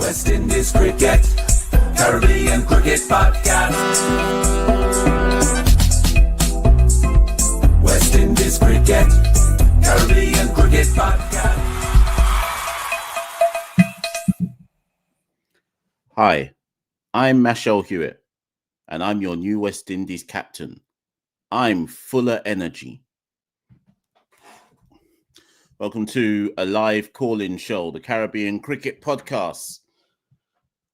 West Indies Cricket, Caribbean Cricket Podcast. West Indies Cricket, Caribbean Cricket Podcast. Hi, I'm Machel Hewitt, and I'm your new West Indies captain. I'm full of energy. Welcome to a live call-in show, the Caribbean Cricket Podcast.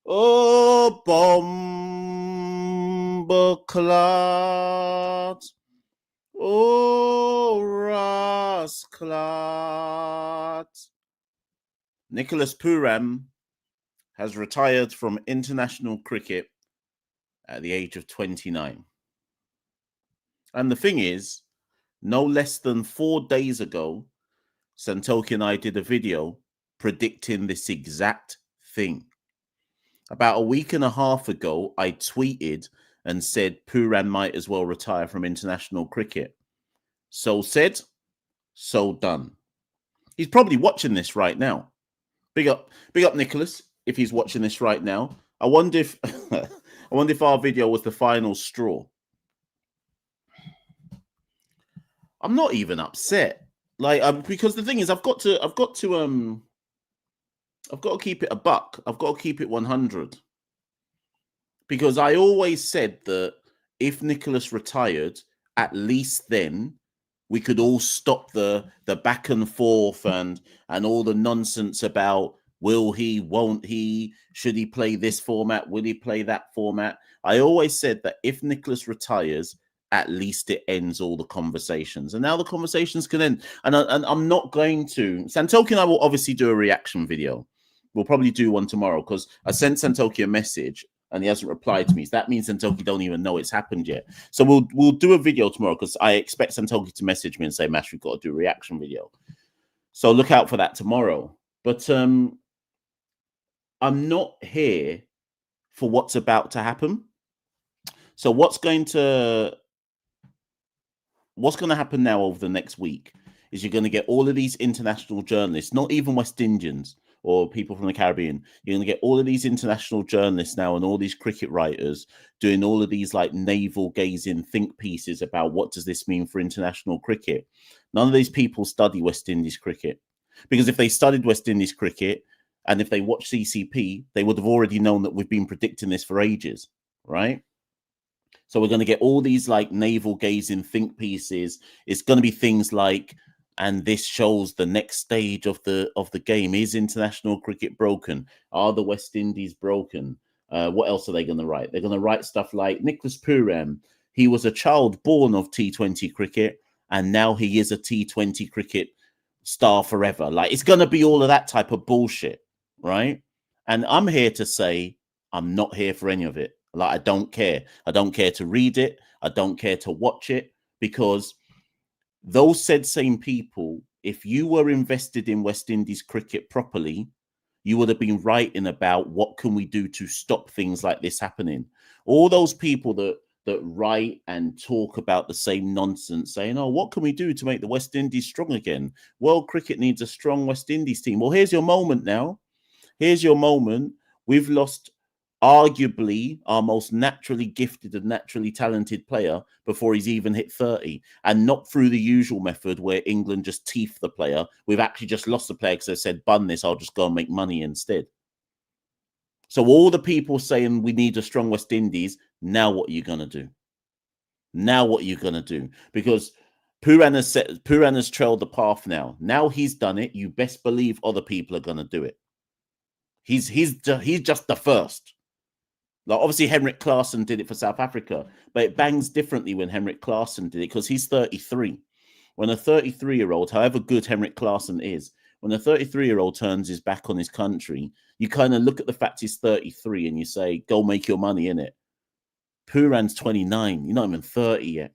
Oh, Bombaclat. Oh, Rasclat. Nicholas Pooran has retired from international cricket at the age of 29. And the thing is, no less than 4 days ago, Santoki and I did a video predicting this exact thing. About a week and a half ago, I tweeted and said Pooran might as well retire from international cricket. So said, so done. He's probably watching this right now. Big up Nicholas, if he's watching this right now. I wonder if our video was the final straw. I'm not even upset. Because the thing is, I've got to keep it a buck. I've got to keep it 100. Because I always said that if Nicholas retired, at least then we could all stop the back and forth and all the nonsense about will he, won't he, should he play this format, will he play that format. I always said that if Nicholas retires, at least it ends all the conversations. And now the conversations can end. And I'm not going to... Santoki and I will obviously do a reaction video. We'll probably do one tomorrow because I sent Santoki a message and he hasn't replied to me. So that means Santoki don't even know it's happened yet. So we'll do a video tomorrow because I expect Santoki to message me and say, Mash, we've got to do a reaction video. So look out for that tomorrow. But I'm not here for what's about to happen. So what's going to happen now over the next week is you're going to get all of these international journalists, not even West Indians or people from the Caribbean. You're going to get all of these international journalists now and all these cricket writers doing all of these like navel-gazing think pieces about what does this mean for international cricket. None of these people study West Indies cricket, because if they studied West Indies cricket and if they watch CCP, they would have already known that we've been predicting this for ages, right? So we're going to get all these like navel-gazing think pieces. It's going to be things like, and this shows the next stage of the game. Is international cricket broken? Are the West Indies broken? What else are they going to write? They're going to write stuff like Nicholas Pooran. He was a child born of T20 cricket, and now he is a T20 cricket star forever. Like, it's going to be all of that type of bullshit, right? And I'm here to say I'm not here for any of it. Like, I don't care. I don't care to read it. I don't care to watch it, because those said same people, if you were invested in West Indies cricket properly, you would have been writing about what can we do to stop things like this happening. All those people that write and talk about the same nonsense, saying, oh, what can we do to make the West Indies strong again? World cricket needs a strong West Indies team. Well, here's your moment now. Here's your moment. We've lost arguably our most naturally gifted and naturally talented player before he's even hit 30, and not through the usual method where England just teeth the player. We've actually just lost the player because they said, bun this, I'll just go and make money instead. So all the people saying we need a strong West Indies, now what are you going to do? Now what are you going to do? Because Pooran has trailed the path now. Now he's done it. You best believe other people are going to do it. He's just the first. Like, obviously, Henrik Klaasen did it for South Africa, but it bangs differently when Henrik Klaasen did it because he's 33. When a 33-year-old, however good Henrik Klaasen is, when a 33-year-old turns his back on his country, you kind of look at the fact he's 33 and you say, go make your money in it. Pooran's 29. You're not even 30 yet.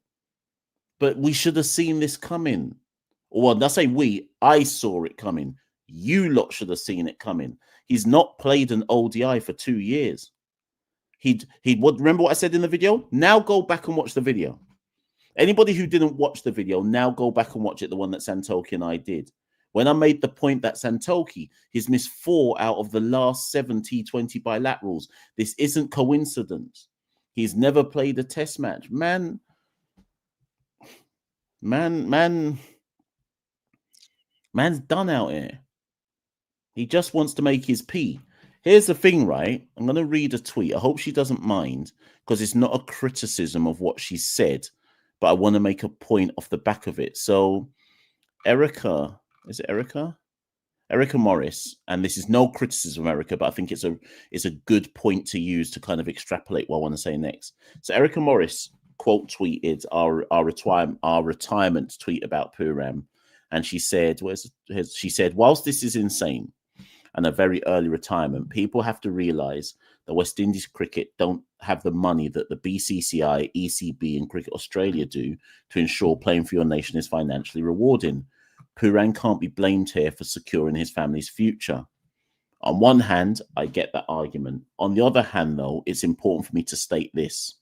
But we should have seen this coming. Well, I say we. I saw it coming. You lot should have seen it coming. He's not played an ODI for 2 years. He'd remember what I said in the video? Now go back and watch the video. Anybody who didn't watch the video, now go back and watch it, the one that Santoki and I did. When I made the point that Santoki, he's missed 4 out of the last 7 T20 bilaterals. This isn't coincidence. He's never played a test match. Man's done out here. He just wants to make his P. Here's the thing, right? I'm going to read a tweet. I hope she doesn't mind, because it's not a criticism of what she said, but I want to make a point off the back of it. So Erica, is it Erica? Erica Morris, and this is no criticism of Erica, but I think it's a good point to use to kind of extrapolate what I want to say next. So Erica Morris quote tweeted our retirement tweet about Pooran, and she said, she said, whilst this is insane and a very early retirement, people have to realise that West Indies cricket don't have the money that the BCCI, ECB, and Cricket Australia do to ensure playing for your nation is financially rewarding. Pooran can't be blamed here for securing his family's future. On one hand, I get that argument. On the other hand, though, it's important for me to state this.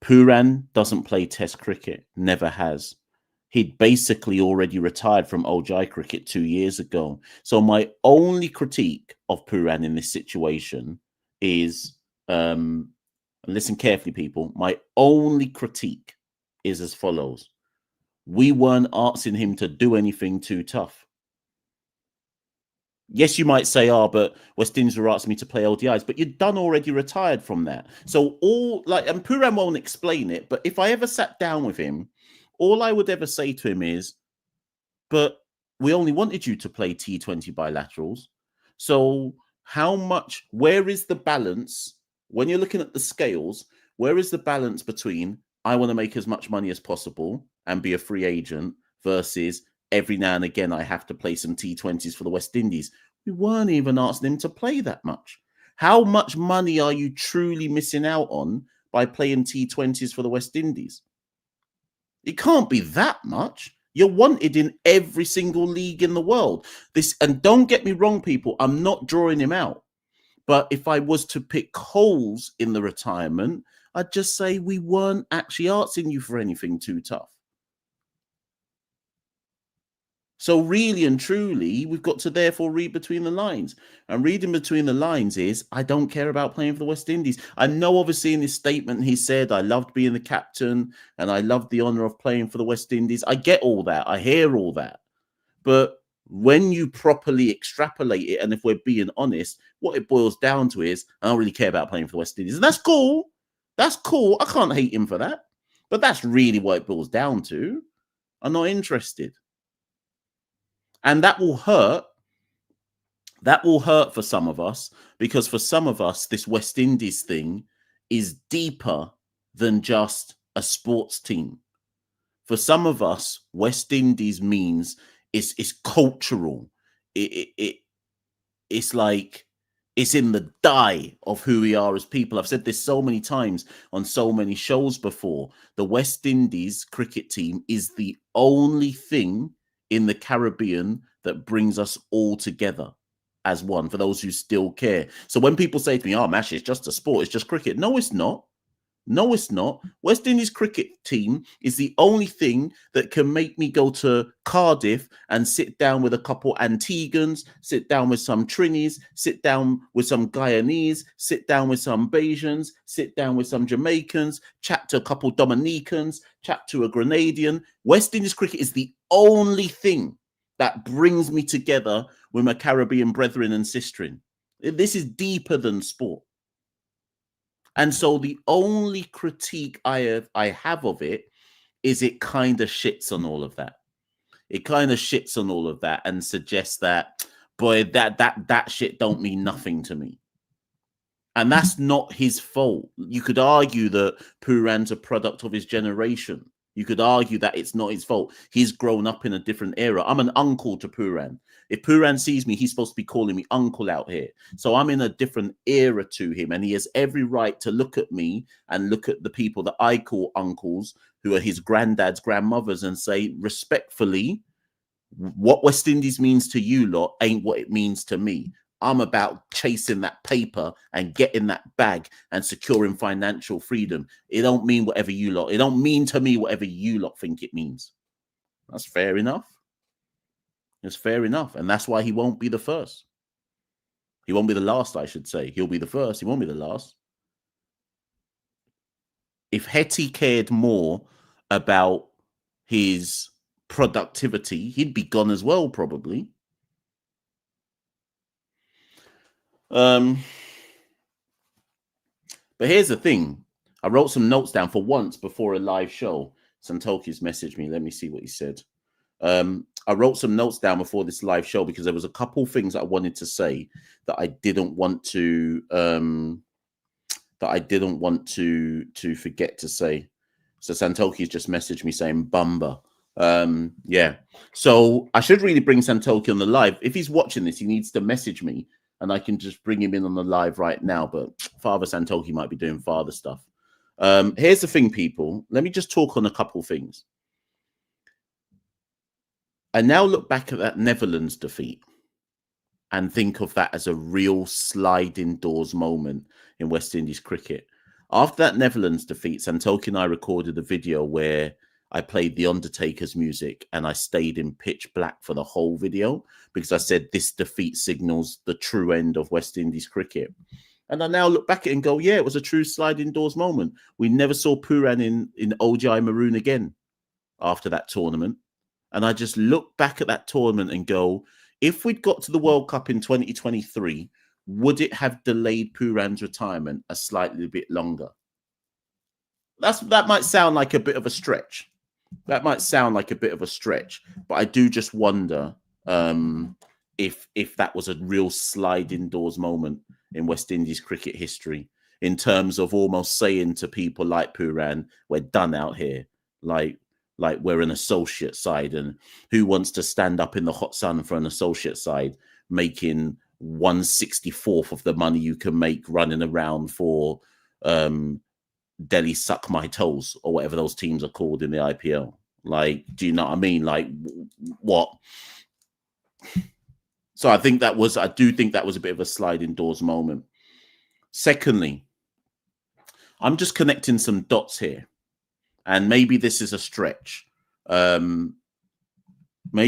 Pooran doesn't play Test cricket, never has. He'd basically already retired from ODI cricket 2 years ago. So my only critique of Pooran in this situation is, and listen carefully, people, my only critique is as follows. We weren't asking him to do anything too tough. Yes, you might say, but West Indies were asking me to play ODIs, but you'd done already retired from that. So and Pooran won't explain it, but if I ever sat down with him, all I would ever say to him is, but we only wanted you to play T20 bilaterals. So where is the balance? When you're looking at the scales, where is the balance between I want to make as much money as possible and be a free agent versus every now and again I have to play some T20s for the West Indies? We weren't even asking him to play that much. How much money are you truly missing out on by playing T20s for the West Indies? It can't be that much. You're wanted in every single league in the world. And don't get me wrong, people, I'm not drawing him out. But if I was to pick holes in the retirement, I'd just say we weren't actually asking you for anything too tough. So really and truly, we've got to therefore read between the lines. And reading between the lines is, I don't care about playing for the West Indies. I know obviously in his statement he said, I loved being the captain and I loved the honour of playing for the West Indies. I get all that. I hear all that. But when you properly extrapolate it, and if we're being honest, what it boils down to is, I don't really care about playing for the West Indies. And that's cool. That's cool. I can't hate him for that. But that's really what it boils down to. I'm not interested. And that will hurt. That will hurt for some of us, because for some of us, this West Indies thing is deeper than just a sports team. For some of us, West Indies means it's cultural. It's like it's in the dye of who we are as people. I've said this so many times on so many shows before. The West Indies cricket team is the only thing in the Caribbean that brings us all together as one, for those who still care. So when people say to me, Mash, it's just a sport, it's just cricket. No, it's not. No, it's not. West Indies cricket team is the only thing that can make me go to Cardiff and sit down with a couple Antiguans, sit down with some Trinis, sit down with some Guyanese, sit down with some Bajans, sit down with some Jamaicans, chat to a couple Dominicans, chat to a Grenadian. West Indies cricket is the only thing that brings me together with my Caribbean brethren and sisterin. This is deeper than sport. And so the only critique I have of it is it kind of shits on all of that. It kind of shits on all of that and suggests that, boy, that shit don't mean nothing to me. And that's not his fault. You could argue that Pooran's a product of his generation. You could argue that it's not his fault. He's grown up in a different era. I'm an uncle to Pooran. If Pooran sees me, he's supposed to be calling me uncle out here. So I'm in a different era to him, and he has every right to look at me and look at the people that I call uncles, who are his granddads, grandmothers, and say, respectfully, what West Indies means to you lot ain't what it means to me. I'm about chasing that paper and getting that bag and securing financial freedom. It don't mean whatever you lot. It don't mean to me whatever you lot think it means. That's fair enough. It's fair enough. And that's why he won't be the first. He won't be the last, I should say. He'll be the first. He won't be the last. If Hetty cared more about his productivity, he'd be gone as well, probably. But here's the thing. I wrote some notes down for once before a live show. Santoki's messaged me. Let me see what he said. I wrote some notes down before this live show because there was a couple things that I wanted to say that I didn't want to forget to say. So Santoki's just messaged me saying Bumba. Yeah. So I should really bring Santoki on the live. If he's watching this, he needs to message me and I can just bring him in on the live right now. But Father Santoki might be doing father stuff. Here's the thing, people. Let me just talk on a couple things. I now look back at that Netherlands defeat and think of that as a real sliding doors moment in West Indies cricket. After that Netherlands defeat, Santoki and I recorded a video where I played The Undertaker's music and I stayed in pitch black for the whole video because I said this defeat signals the true end of West Indies cricket. And I now look back at it and go, yeah, it was a true sliding doors moment. We never saw Pooran in ODI Maroon again after that tournament. And I just look back at that tournament and go, if we'd got to the World Cup in 2023, would it have delayed Pooran's retirement a slightly bit longer? That might sound like a bit of a stretch. That might sound like a bit of a stretch, but I do just wonder if that was a real sliding doors moment in West Indies cricket history, in terms of almost saying to people like Pooran, we're done out here. Like we're an associate side, and who wants to stand up in the hot sun for an associate side making 1/64th of the money you can make running around for Delhi Suck My Toes or whatever those teams are called in the IPL. Like, do you know what I mean? Like, what? So I do think that was a bit of a sliding doors moment. Secondly, I'm just connecting some dots here. And maybe this is a stretch. Maybe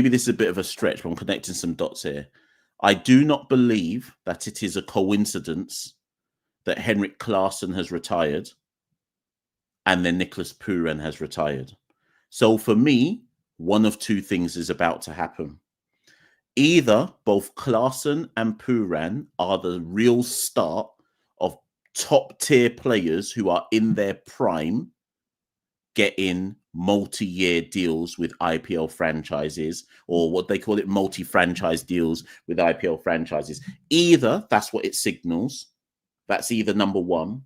this is a bit of a stretch, but I'm connecting some dots here. I do not believe that it is a coincidence that Henrik Klaasen has retired and then Nicholas Pooran has retired. So for me, one of two things is about to happen. Either both Klaasen and Pooran are the real start of top-tier players who are in their prime getting multi-year deals with IPL franchises, or what they call it, multi-franchise deals with IPL franchises. Either that's what it signals. That's either number one.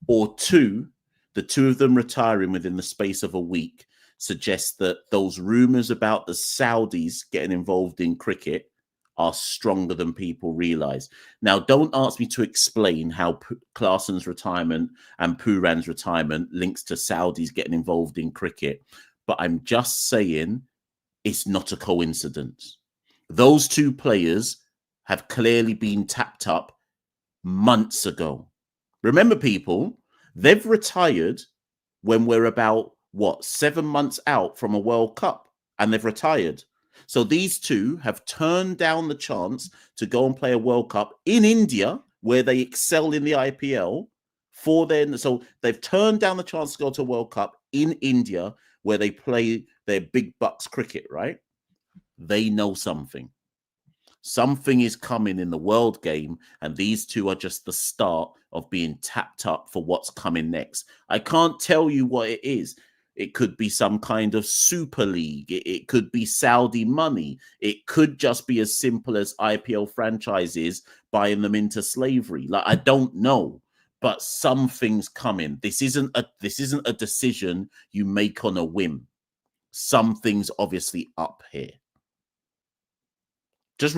Or two, the two of them retiring within the space of a week suggests that those rumors about the Saudis getting involved in cricket are stronger than people realize. Now, don't ask me to explain how Klaasen's retirement and Pooran's retirement links to Saudis getting involved in cricket, but I'm just saying it's not a coincidence. Those two players have clearly been tapped up months ago. Remember, people, they've retired when we're about, 7 months out from a World Cup, and they've retired. So these two have turned down the chance to go and play a World Cup in India, where they excel in the IPL. So they've turned down the chance to go to a World Cup in India, where they play their big bucks cricket, right? They know something. Something is coming in the world game, and these two are just the start of being tapped up for what's coming next. I can't tell you what it is. It could be some kind of Super League. It could be Saudi money. It could just be as simple as IPL franchises buying them into slavery. Like, I don't know, but something's coming. This isn't a decision you make on a whim. Something's obviously up here. Just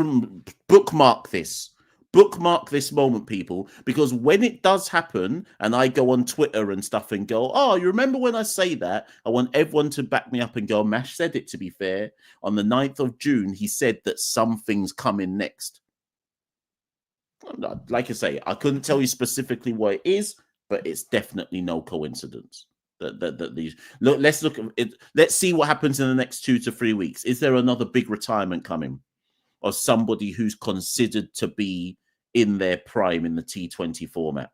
bookmark this. Bookmark this moment, people, because when it does happen and I go on Twitter and stuff and go, oh, you remember when I say that? I want everyone to back me up and go, Mash said it, to be fair. On the 9th of June, he said that something's coming next. Like I say, I couldn't tell you specifically what it is, but it's definitely no coincidence. That these let's look at it. Let's see what happens in the next 2 to 3 weeks. Is there another big retirement coming? of somebody who's considered to be in their prime in the T20 format.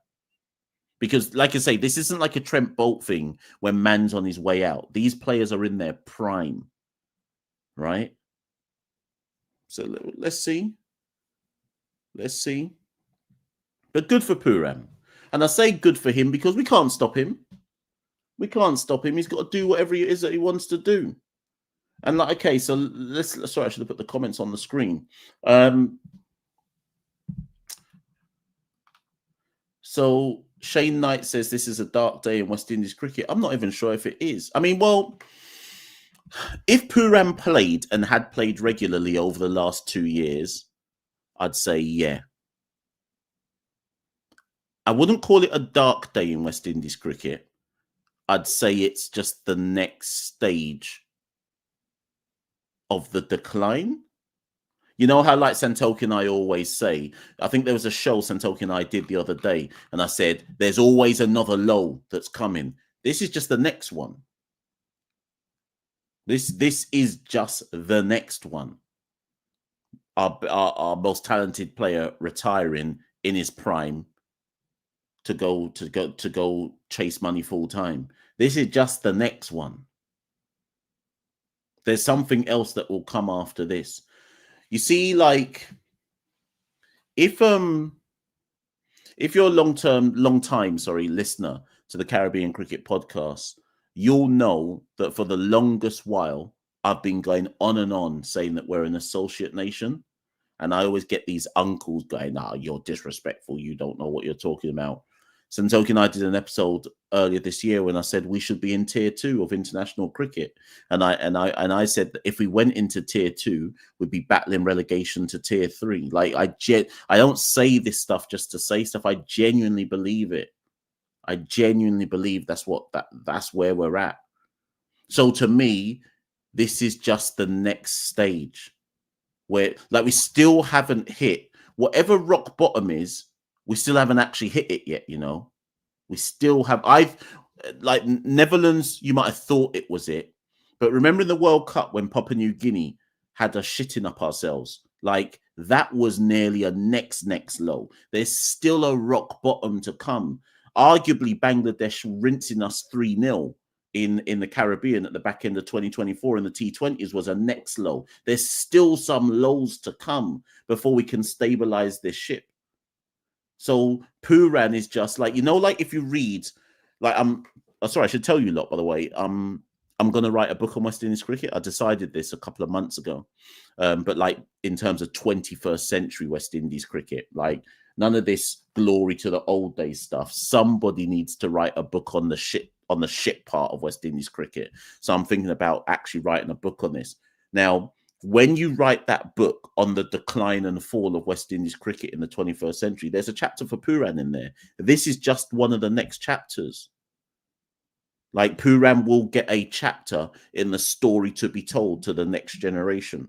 Because, like I say, this isn't like a Trent Bolt thing when man's on his way out. These players are in their prime, right? So let's see. Let's see. But good for Pooran. And I say good for him because we can't stop him. We can't stop him. He's got to do whatever it is that he wants to do. And like, okay, so sorry, I should have put the comments on the screen. So Shane Knight says this is a dark day in West Indies cricket. I'm not even sure if it is. I mean, well, if Pooran played and had played regularly over the last 2 years, I'd say yeah. I wouldn't call it a dark day in West Indies cricket. I'd say it's just the next stage of the decline. You know how, like, Santoki and I always say, I think there was a show Santoki and I did the other day, and I said, there's always another low that's coming. This is just the next one. This is just the next one. Our most talented player retiring in his prime to go chase money full time. This is just the next one. There's something else that will come after this. You see, like, if you're a long time listener to the Caribbean Cricket Podcast, you'll know that for the longest while I've been going on and on saying that we're an associate nation. And I always get these uncles going, "Nah, you're disrespectful. You don't know what you're talking about." Santoki and I did an episode earlier this year when I said we should be in tier 2 of international cricket, and I said that if we went into tier 2, we'd be battling relegation to tier 3. Like, I don't say this stuff just to say stuff. I genuinely believe it. I genuinely believe that's where we're at. So to me, this is just the next stage where, like, we still haven't hit whatever rock bottom is. We still haven't actually hit it yet, you know. We still have. Like, Netherlands, you might have thought it was it. But remember in the World Cup when Papua New Guinea had us shitting up ourselves? Like, that was nearly a next low. There's still a rock bottom to come. Arguably, Bangladesh rinsing us 3-0 in the Caribbean at the back end of 2024 in the T20s was a next low. There's still some lows to come before we can stabilize this ship. So Pooran is just like, you know, like if you read, like, sorry, I should tell you a lot, by the way. I'm going to write a book on West Indies cricket. I decided this a couple of months ago. But like in terms of 21st century West Indies cricket, like none of this glory to the old days stuff. Somebody needs to write a book on the shit part of West Indies cricket. So I'm thinking about actually writing a book on this. Now, when you write that book on the decline and fall of West Indies cricket in the 21st century, there's a chapter for Pooran in there. This is just one of the next chapters. Like, Pooran will get a chapter in the story to be told to the next generation.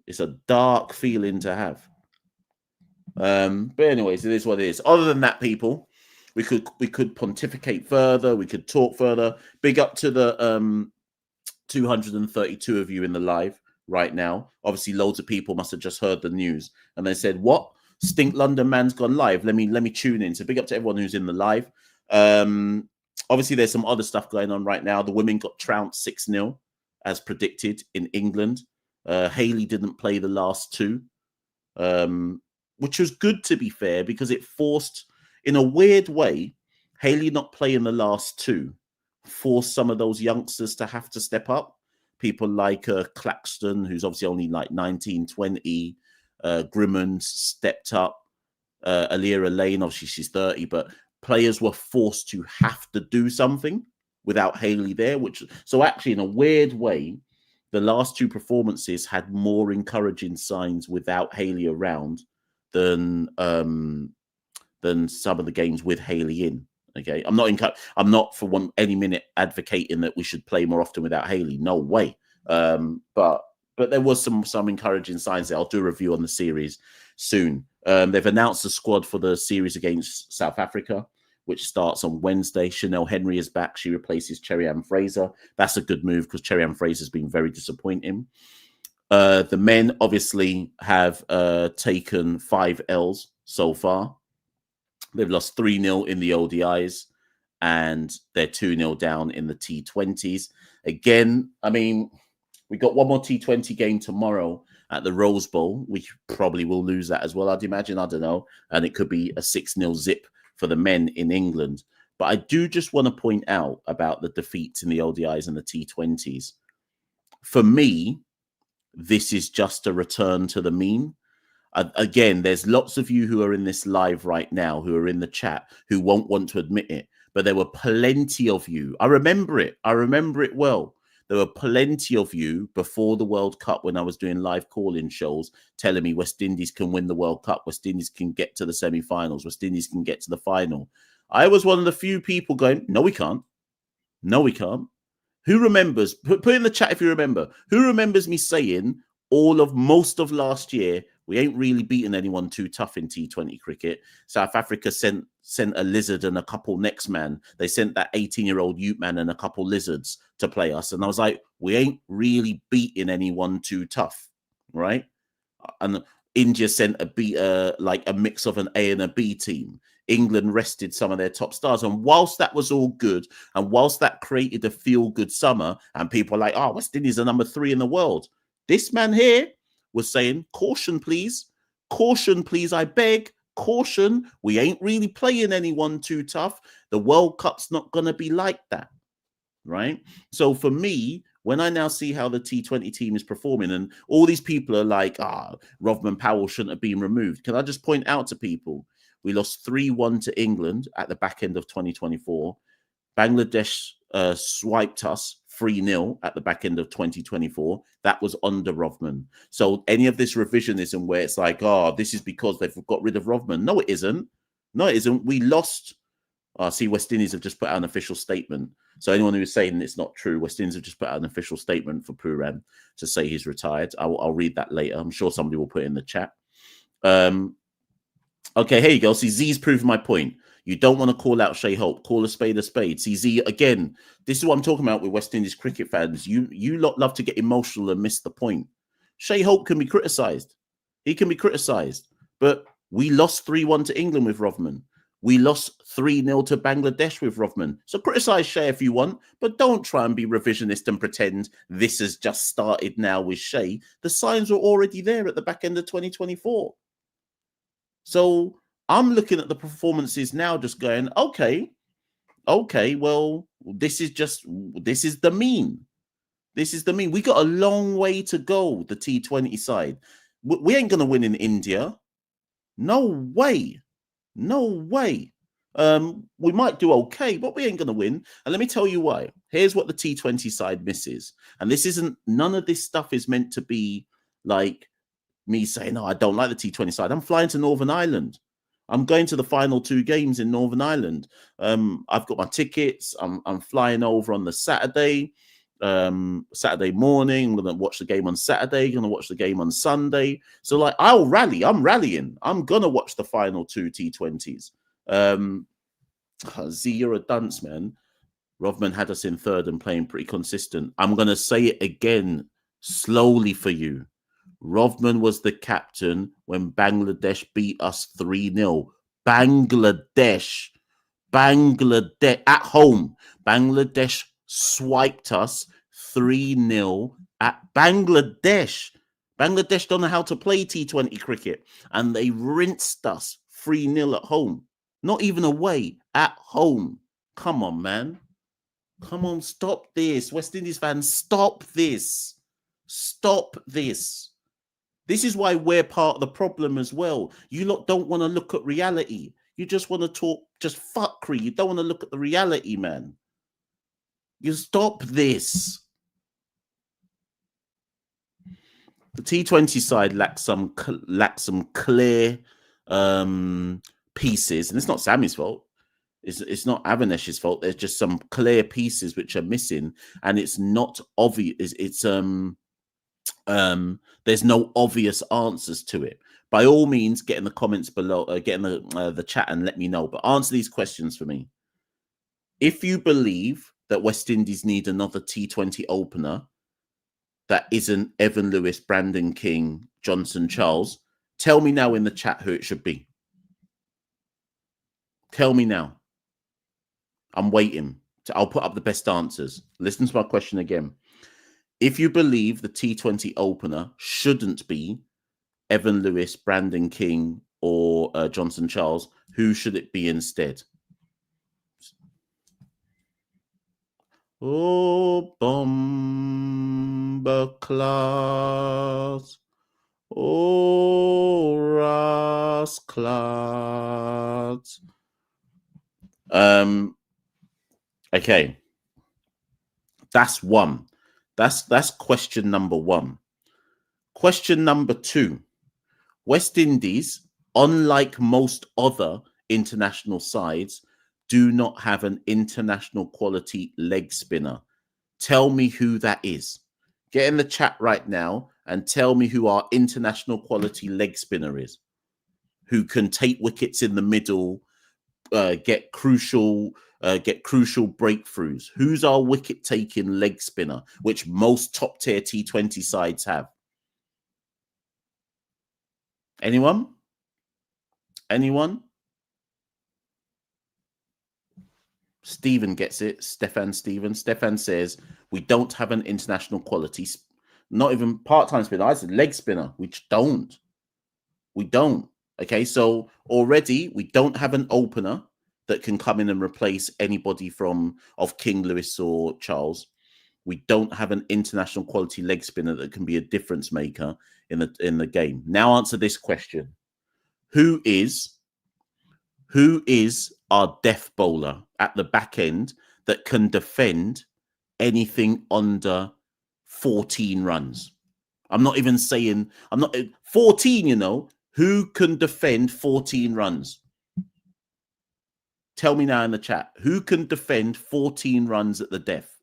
It's a dark feeling to have. But anyways, it is what it is. Other than that, people, we could pontificate further. We could talk further. Big up to the 232 of you in the live right now. Obviously, loads of people must have just heard the news and they said, "What? Stink London man's gone live. Let me tune in." So big up to everyone who's in the live. Obviously, there's some other stuff going on right now. The women got trounced 6-0 as predicted in England. Hayley didn't play the last two, which was good, to be fair, because it forced, in a weird way, Hayley not playing the last two forced some of those youngsters to have to step up. People like Claxton, who's obviously only like 19, 20. Grimmond stepped up. Alira Lane, obviously she's 30, but players were forced to have to do something without Hayley there. So actually, in a weird way, the last two performances had more encouraging signs without Hayley around than some of the games with Hayley in. Okay, I'm not for any minute advocating that we should play more often without Hayley. No way. But there was some encouraging signs there. I'll do a review on the series soon. They've announced the squad for the series against South Africa, which starts on Wednesday. Chanel Henry is back. She replaces Cherry Ann Fraser. That's a good move because Cherry Ann Fraser's been very disappointing. The men obviously have taken 5 L's so far. They've lost 3-0 in the ODIs, and they're 2-0 down in the T20s. Again, I mean, we got one more T20 game tomorrow at the Rose Bowl. We probably will lose that as well, I'd imagine. I don't know. And it could be a 6-0 zip for the men in England. But I do just want to point out about the defeats in the ODIs and the T20s. For me, this is just a return to the mean. Again, there's lots of you who are in this live right now, who are in the chat, who won't want to admit it. But there were plenty of you. I remember it. I remember it well. There were plenty of you before the World Cup when I was doing live call-in shows telling me West Indies can win the World Cup. West Indies can get to the semi-finals. West Indies can get to the final. I was one of the few people going, no, we can't. No, we can't. Who remembers? Put in the chat if you remember. Who remembers me saying most of last year, we ain't really beaten anyone too tough in T20 cricket. South Africa sent a lizard and a couple next man. They sent that 18-year-old Ute man and a couple lizards to play us. And I was like, we ain't really beating anyone too tough, right? And India sent like a mix of an A and a B team. England rested some of their top stars. And whilst that was all good, and whilst that created a feel-good summer, and people are like, oh, West Indies are number 3 in the world. This man here was saying, caution, please, I beg, caution. We ain't really playing anyone too tough. The World Cup's not going to be like that, right? So for me, when I now see how the T20 team is performing, and all these people are like, Rovman Powell shouldn't have been removed. Can I just point out to people, we lost 3-1 to England at the back end of 2024. Bangladesh swiped us 3-0 at the back end of 2024. That was under Rovman. So any of this revisionism where it's like, this is because they've got rid of Rovman. No, it isn't. No, it isn't. We lost. See, West Indies have just put out an official statement. So anyone who is saying it's not true, West Indies have just put out an official statement for Pooran to say he's retired. I'll read that later. I'm sure somebody will put it in the chat. Okay, here you go. See, Z's proved my point. You don't want to call out Shea Hope. Call a spade a spade. See, Z, again, this is what I'm talking about with West Indies cricket fans. You lot love to get emotional and miss the point. Shea Hope can be criticised. He can be criticised. But we lost 3-1 to England with Rovman. We lost 3-0 to Bangladesh with Rovman. So criticise Shea if you want, but don't try and be revisionist and pretend this has just started now with Shea. The signs were already there at the back end of 2024. So I'm looking at the performances now just going, okay, well, this is the mean. This is the mean. We got a long way to go, the T20 side. We ain't going to win in India. No way. No way. We might do okay, but we ain't going to win. And let me tell you why. Here's what the T20 side misses. And none of this stuff is meant to be like me saying, no, I don't like the T20 side. I'm flying to Northern Ireland. I'm going to the final 2 games in Northern Ireland. I've got my tickets. I'm flying over on the Saturday morning. I'm going to watch the game on Saturday. Going to watch the game on Sunday. So, like, I'll rally. I'm rallying. I'm going to watch the final 2 T20s. Z, you're a dunce, man. Rovman had us in 3rd and playing pretty consistent. I'm going to say it again slowly for you. Rovman was the captain when Bangladesh beat us 3-0. Bangladesh at home. Bangladesh swiped us 3-0 at Bangladesh. Bangladesh don't know how to play T20 cricket, and they rinsed us 3-0 at home. Not even away, at home. Come on, man. Come on, stop this. West Indies fans, stop this. Stop this. This is why we're part of the problem as well. You lot don't want to look at reality. You just want to talk just fuckery. You don't want to look at the reality, man. You stop this. The T20 side lacks some clear pieces, and it's not Sammy's fault. It's not Avanesh's fault. There's just some clear pieces which are missing, and it's not obvious. There's no obvious answers to it. By all means, get in the comments below, get in the chat and let me know. But answer these questions for me. If you believe that West Indies need another T20 opener, that isn't Evan Lewis, Brandon King, Johnson Charles, tell me now in the chat who it should be. Tell me now. I'm waiting. I'll put up the best answers. Listen to my question again. If you believe the T20 opener shouldn't be Evan Lewis, Brandon King, or Johnson Charles, who should it be instead? Oh, bomber class. Oh, rascals. Okay. That's one. That's question number one. Question number two. West Indies, unlike most other international sides, do not have an international quality leg spinner. Tell me who that is. Get in the chat right now and tell me who our international quality leg spinner is, who can take wickets in the middle, get crucial breakthroughs. Who's our wicket-taking leg spinner, which most top-tier T20 sides have? Anyone? Anyone? Stephen gets it. Stefan says, we don't have an international quality, not even part-time spinner. I said leg spinner. We don't. We don't. Okay, so already we don't have an opener that can come in and replace anybody of King, Lewis, or Charles. We don't have an international quality leg spinner that can be a difference maker in the game. Now answer this question. Who is our death bowler at the back end that can defend anything under 14 runs? I'm not even saying, 14, you know. Who can defend 14 runs? Tell me now in the chat. Who can defend 14 runs at the death?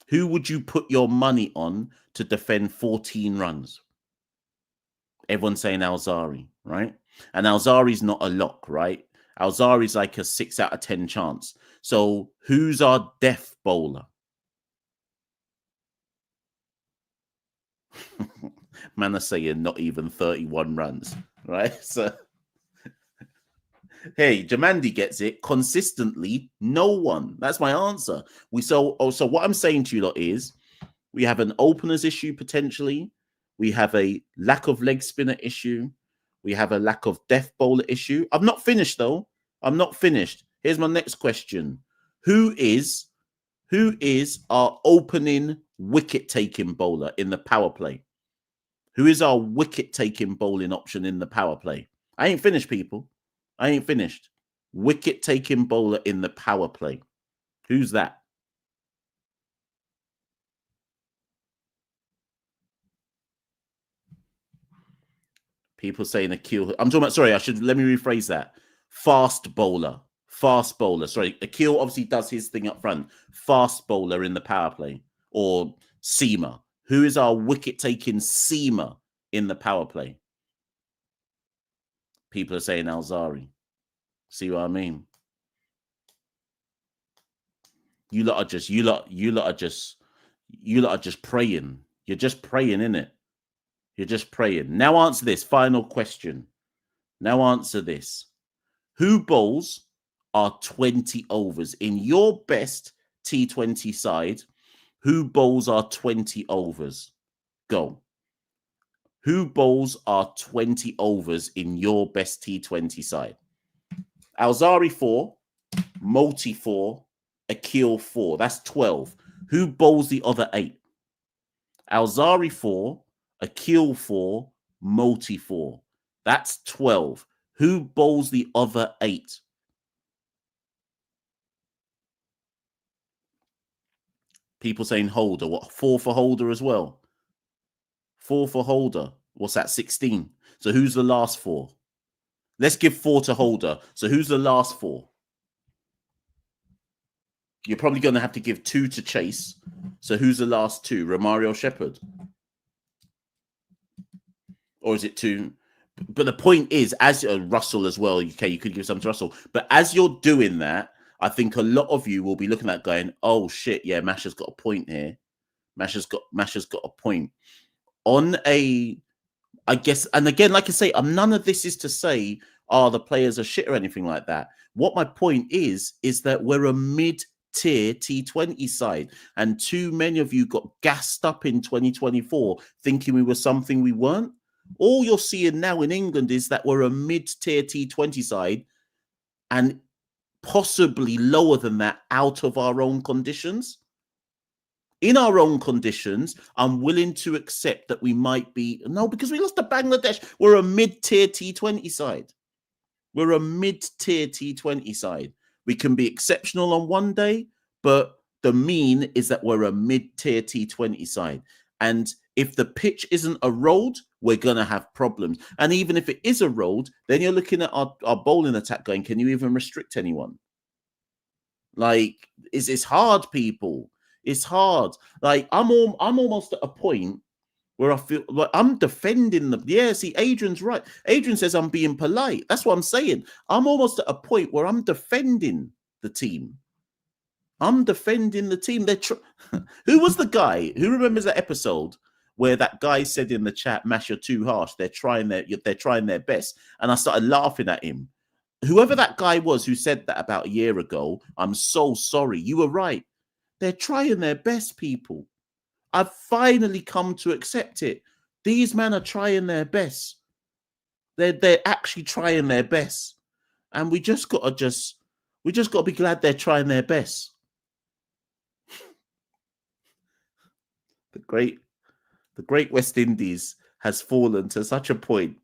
Who would you put your money on to defend 14 runs? Everyone's saying Alzari, right? And Alzari's not a lock, right? Alzari's like a 6 out of 10 chance. So who's our death bowler? Man are saying not even 31 runs, right? So, hey, Jamandi gets it. Consistently, no one. That's my answer. So what I'm saying to you lot is we have an openers issue potentially. We have a lack of leg spinner issue. We have a lack of death bowler issue. I'm not finished, though. I'm not finished. Here's my next question. Who is our opening wicket-taking bowler in the power play? Who is our wicket-taking bowling option in the power play? I ain't finished, people. I ain't finished. Wicket-taking bowler in the power play. Who's that? People saying Akil. I'm talking about, sorry, let me rephrase that. Fast bowler. Fast bowler. Sorry, Akil obviously does his thing up front. Fast bowler in the power play. Or seamer. Who is our wicket-taking seamer in the power play? People are saying Alzari. See what I mean? You lot are just praying. You're just praying, innit? You're just praying. Now answer this final question. Now answer this. Who bowls are 20 overs in your best T20 side? Who bowls are 20 overs? Go. Who bowls are 20 overs in your best T20 side? Alzari 4, Moti 4, Akil 4. That's 12. Who bowls the other 8? Alzari 4, Akil 4, Moti 4. That's 12. Who bowls the other 8? People saying Holder. What? 4 for Holder as well? 4 for Holder. What's that? 16. So who's the last 4? Let's give 4 to Holder. So who's the last 4? You're probably going to have to give 2 to Chase. So who's the last 2? Romario Shepherd? Or is it 2? But the point is, as Russell as well, okay, you could give some to Russell. But as you're doing that, I think a lot of you will be looking at going, oh, shit, yeah, Masha's got a point here. Masher's got a point. On a, I guess, and again, like I say, none of this is to say, the players are shit or anything like that. What my point is that we're a mid-tier T20 side, and too many of you got gassed up in 2024 thinking we were something we weren't. All you're seeing now in England is that we're a mid-tier T20 side, and possibly lower than that out of our own conditions. In our own conditions, I'm willing to accept that we might be, no, because we lost to Bangladesh. We're a mid-tier T20 side. We're a mid-tier T20 side. We can be exceptional on one day, but the mean is that we're a mid-tier T20 side. And if the pitch isn't a road, we're going to have problems. And even if it is a road, then you're looking at our bowling attack going, can you even restrict anyone? Like, it's hard, people. It's hard. Like, I'm almost at a point where I feel like I'm defending them. Yeah, see, Adrian's right. Adrian says I'm being polite. That's what I'm saying. I'm almost at a point where I'm defending the team. I'm defending the team. Who was the guy? Who remembers that episode where that guy said in the chat, "Mash, you're too harsh. They're trying their best." And I started laughing at him. Whoever that guy was who said that about a year ago, I'm so sorry. You were right. They're trying their best, people. I've finally come to accept it. These men are trying their best. They're actually trying their best. And we just gotta be glad they're trying their best. The great West Indies has fallen to such a point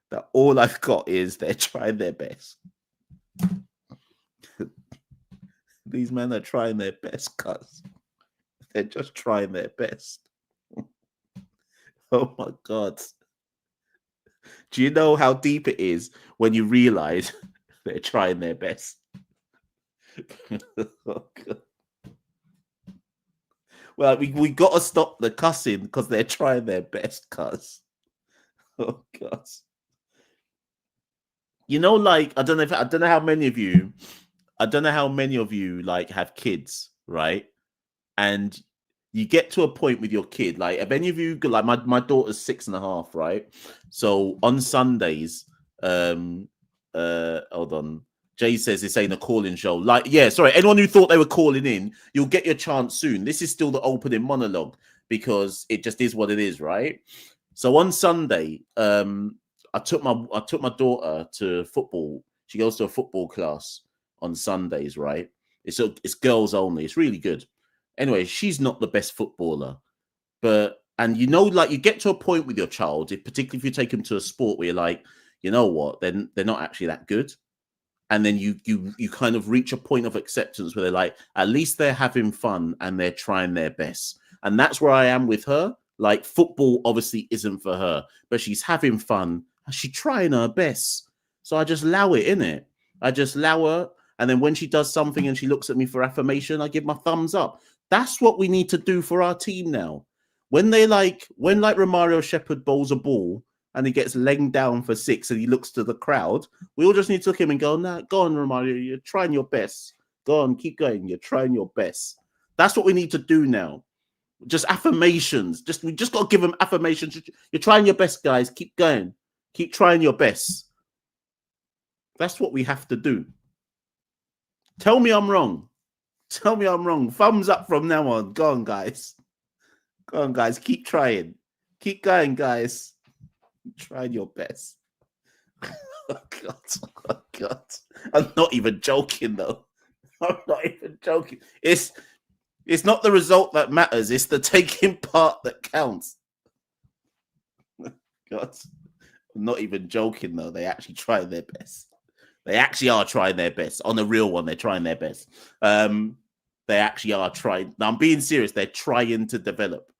that all I've got is they're trying their best. These men are trying their best, cuz. They're just trying their best. Oh my God. Do you know how deep it is when you realize they're trying their best? Oh God. Well, we got to stop the cussing because they're trying their best, cuz. Oh God. You know, like, I don't know how many of you like have kids, right? And you get to a point with your kid, like, if any of you, like, my daughter's 6.5, right? So on Sundays, hold on, Jay says this ain't a calling show. Like, yeah, sorry, anyone who thought they were calling in, you'll get your chance soon. This is still the opening monologue because it just is what it is, right? So on Sunday, I took my daughter to football. She goes to a football class on Sundays, right? It's girls only. It's really good. Anyway, she's not the best footballer, and you know, like, you get to a point with your child, particularly if you take them to a sport where you're like, you know what, then they're not actually that good, and then you kind of reach a point of acceptance where they're like, at least they're having fun and they're trying their best, and that's where I am with her. Like, football obviously isn't for her, but she's having fun and she's trying her best, so I just allow it, innit? I just allow her, and then when she does something and she looks at me for affirmation, I give my thumbs up. That's what we need to do for our team now. When Romario Shepherd bowls a ball and he gets legged down for 6 and he looks to the crowd, we all just need to look at him and go, nah, go on, Romario, you're trying your best. Go on, keep going. You're trying your best. That's what we need to do now. Just affirmations. We just got to give them affirmations. You're trying your best, guys. Keep going. Keep trying your best. That's what we have to do. Tell me I'm wrong. Tell me I'm wrong. Thumbs up from now on. Go on, guys. Go on, guys. Keep trying. Keep going, guys. Trying your best. Oh, God. Oh, God. I'm not even joking, though. I'm not even joking. It's not the result that matters. It's the taking part that counts. God. I'm not even joking, though. They actually try their best. They actually are trying their best. On the real one, they're trying their best. They actually are trying. Now, I'm being serious. They're trying to develop.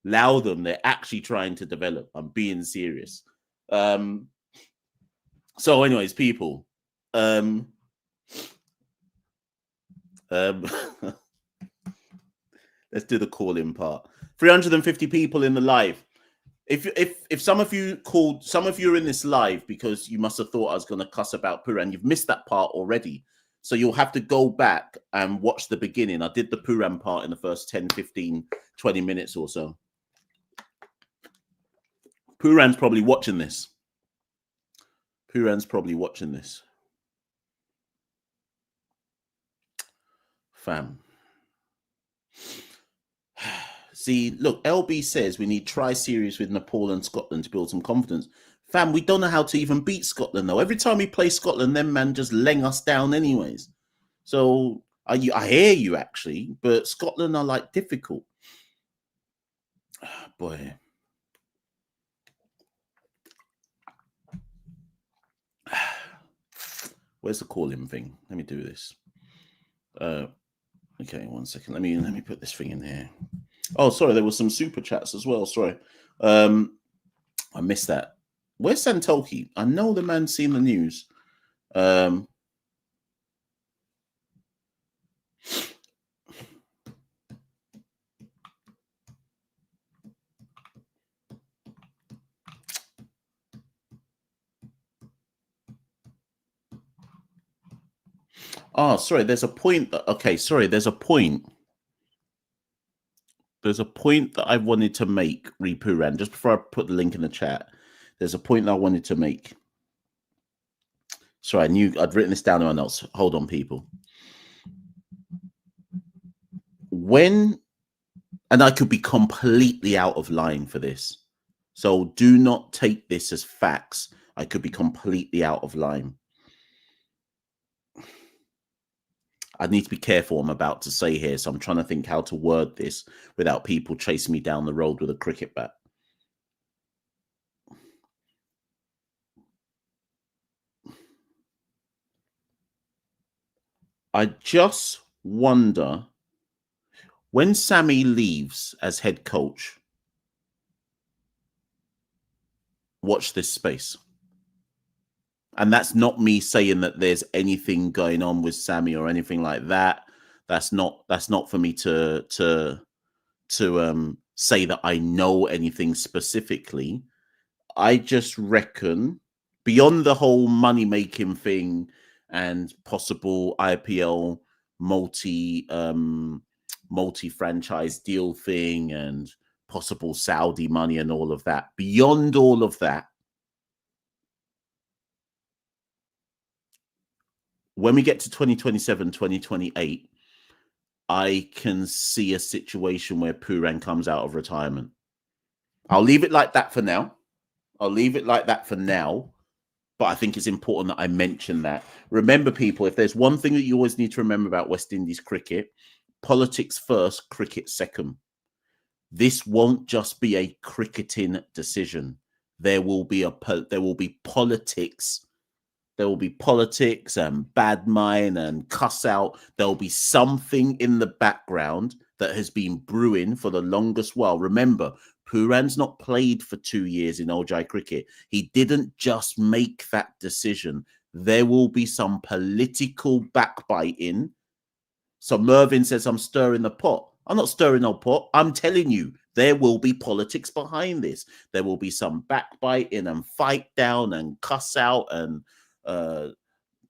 Allow them. They're actually trying to develop. I'm being serious. So anyways, people. Let's do the call-in part. 350 people in the live. If some of you are in this live because you must have thought I was going to cuss about Pooran, you've missed that part already. So you'll have to go back and watch the beginning. I did the Pooran part in the first 10, 15, 20 minutes or so. Pooran's probably watching this. Pooran's probably watching this. Fam. See, look, LB says we need tri-series with Nepal and Scotland to build some confidence. Fam, we don't know how to even beat Scotland, though. Every time we play Scotland, them man just laying us down anyways. So I hear you, actually, but Scotland are, like, difficult. Oh, boy. Where's the call-in thing? Let me do this. Okay, 1 second. Let me put this thing in here. Oh, sorry, there was some super chats as well. Sorry. I missed that. Where's Santoki? I know the man's seen the news. Oh, sorry, there's a point that, okay, sorry, there's a point. There's a point that I wanted to make, Pooran, just before I put the link in the chat. There's a point that I wanted to make. Sorry, I knew I'd written this down in my notes. Hold on, people. And I could be completely out of line for this, so do not take this as facts. I could be completely out of line. I need to be careful what I'm about to say here, so I'm trying to think how to word this without people chasing me down the road with a cricket bat. I just wonder, when Sammy leaves as head coach, watch this space. And that's not me saying that there's anything going on with Sammy or anything like that. That's not for me to say that I know anything specifically. I just reckon, beyond the whole money making thing and possible IPL multi franchise deal thing and possible Saudi money and all of that, beyond all of that, when we get to 2027, 2028, I can see a situation where Pooran comes out of retirement. I'll leave it like that for now. But I think it's important that I mention that. Remember, people, if there's one thing that you always need to remember about West Indies cricket, politics first, cricket second. This won't just be a cricketing decision. There will be politics. There will be politics and bad mind and cuss out. There'll be something in the background that has been brewing for the longest while. Remember, Pooran's not played for 2 years in ODI cricket. He didn't just make that decision. There will be some political backbiting. So Mervyn says, I'm stirring the pot. I'm not stirring no pot. I'm telling you, there will be politics behind this. There will be some backbiting and fight down and cuss out and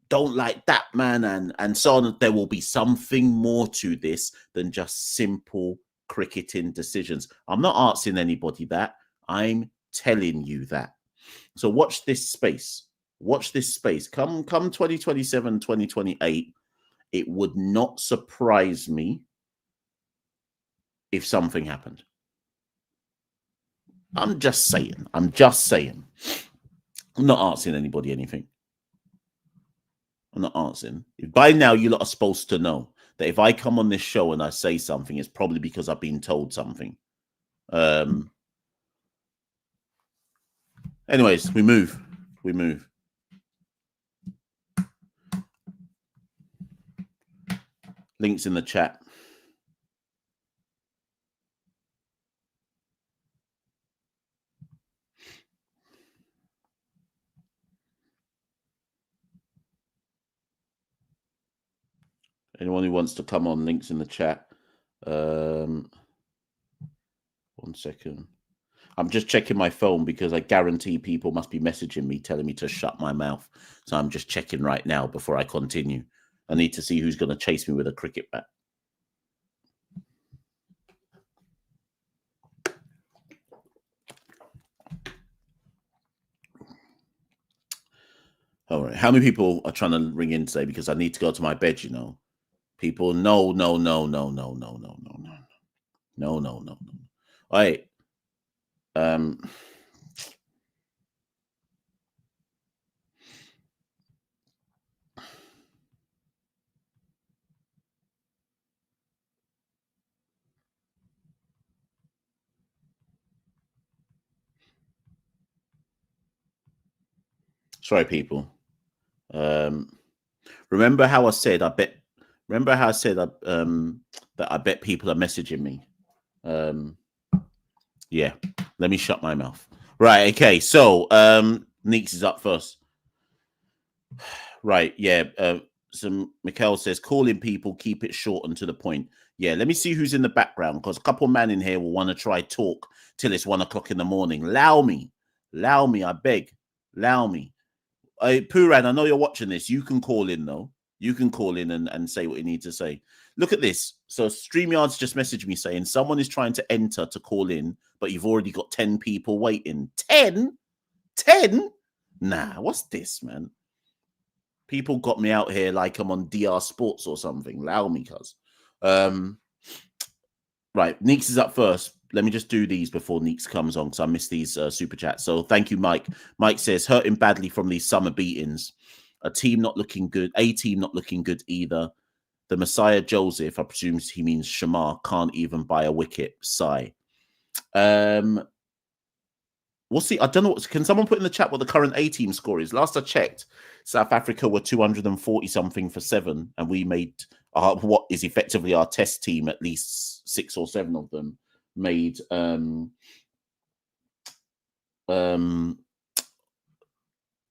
don't like that man and so on. There will be something more to this than just simple cricketing decisions. I'm not asking anybody that. I'm telling you that. So watch this space. Watch this space. Come 2027, 2028, it would not surprise me if something happened. I'm just saying. I'm not asking anybody anything. I'm not answering. By now, you lot are supposed to know that if I come on this show and I say something, it's probably because I've been told something. Anyways, we move. Links in the chat. Anyone who wants to come on, links in the chat. 1 second. I'm just checking my phone because I guarantee people must be messaging me telling me to shut my mouth. So I'm just checking right now before I continue. I need to see who's going to chase me with a cricket bat. All right. How many people are trying to ring in today? Because I need to go to my bed, you know. People, no. All right. Sorry, people. Remember how I said that I bet people are messaging me. Yeah, let me shut my mouth. Right, okay. So Neeks is up first. Right, yeah. So Machel says, calling people, keep it short and to the point. Yeah, let me see who's in the background, because a couple of men in here will want to try talk till it's 1 o'clock in the morning. Allow me, I beg. Allow me. Pooran, I know you're watching this. You can call in, though. You can call in and say what you need to say. Look at this. So StreamYard's just messaged me saying someone is trying to enter to call in, but you've already got 10 people waiting. 10? 10? Nah, what's this, man? People got me out here like I'm on DR Sports or something. Allow me, cuz. Right, Neeks is up first. Let me just do these before Neeks comes on, because I missed these super chats. So thank you, Mike. Mike says, hurting badly from these summer beatings. A team not looking good either. The Messiah Joseph, I presume he means Shamar, can't even buy a wicket. Sigh. We'll see. I don't know. Can someone put in the chat what the current A-team score is? Last I checked, South Africa were 240 something for 7, and we made what is effectively our test team. At least 6 or 7 of them made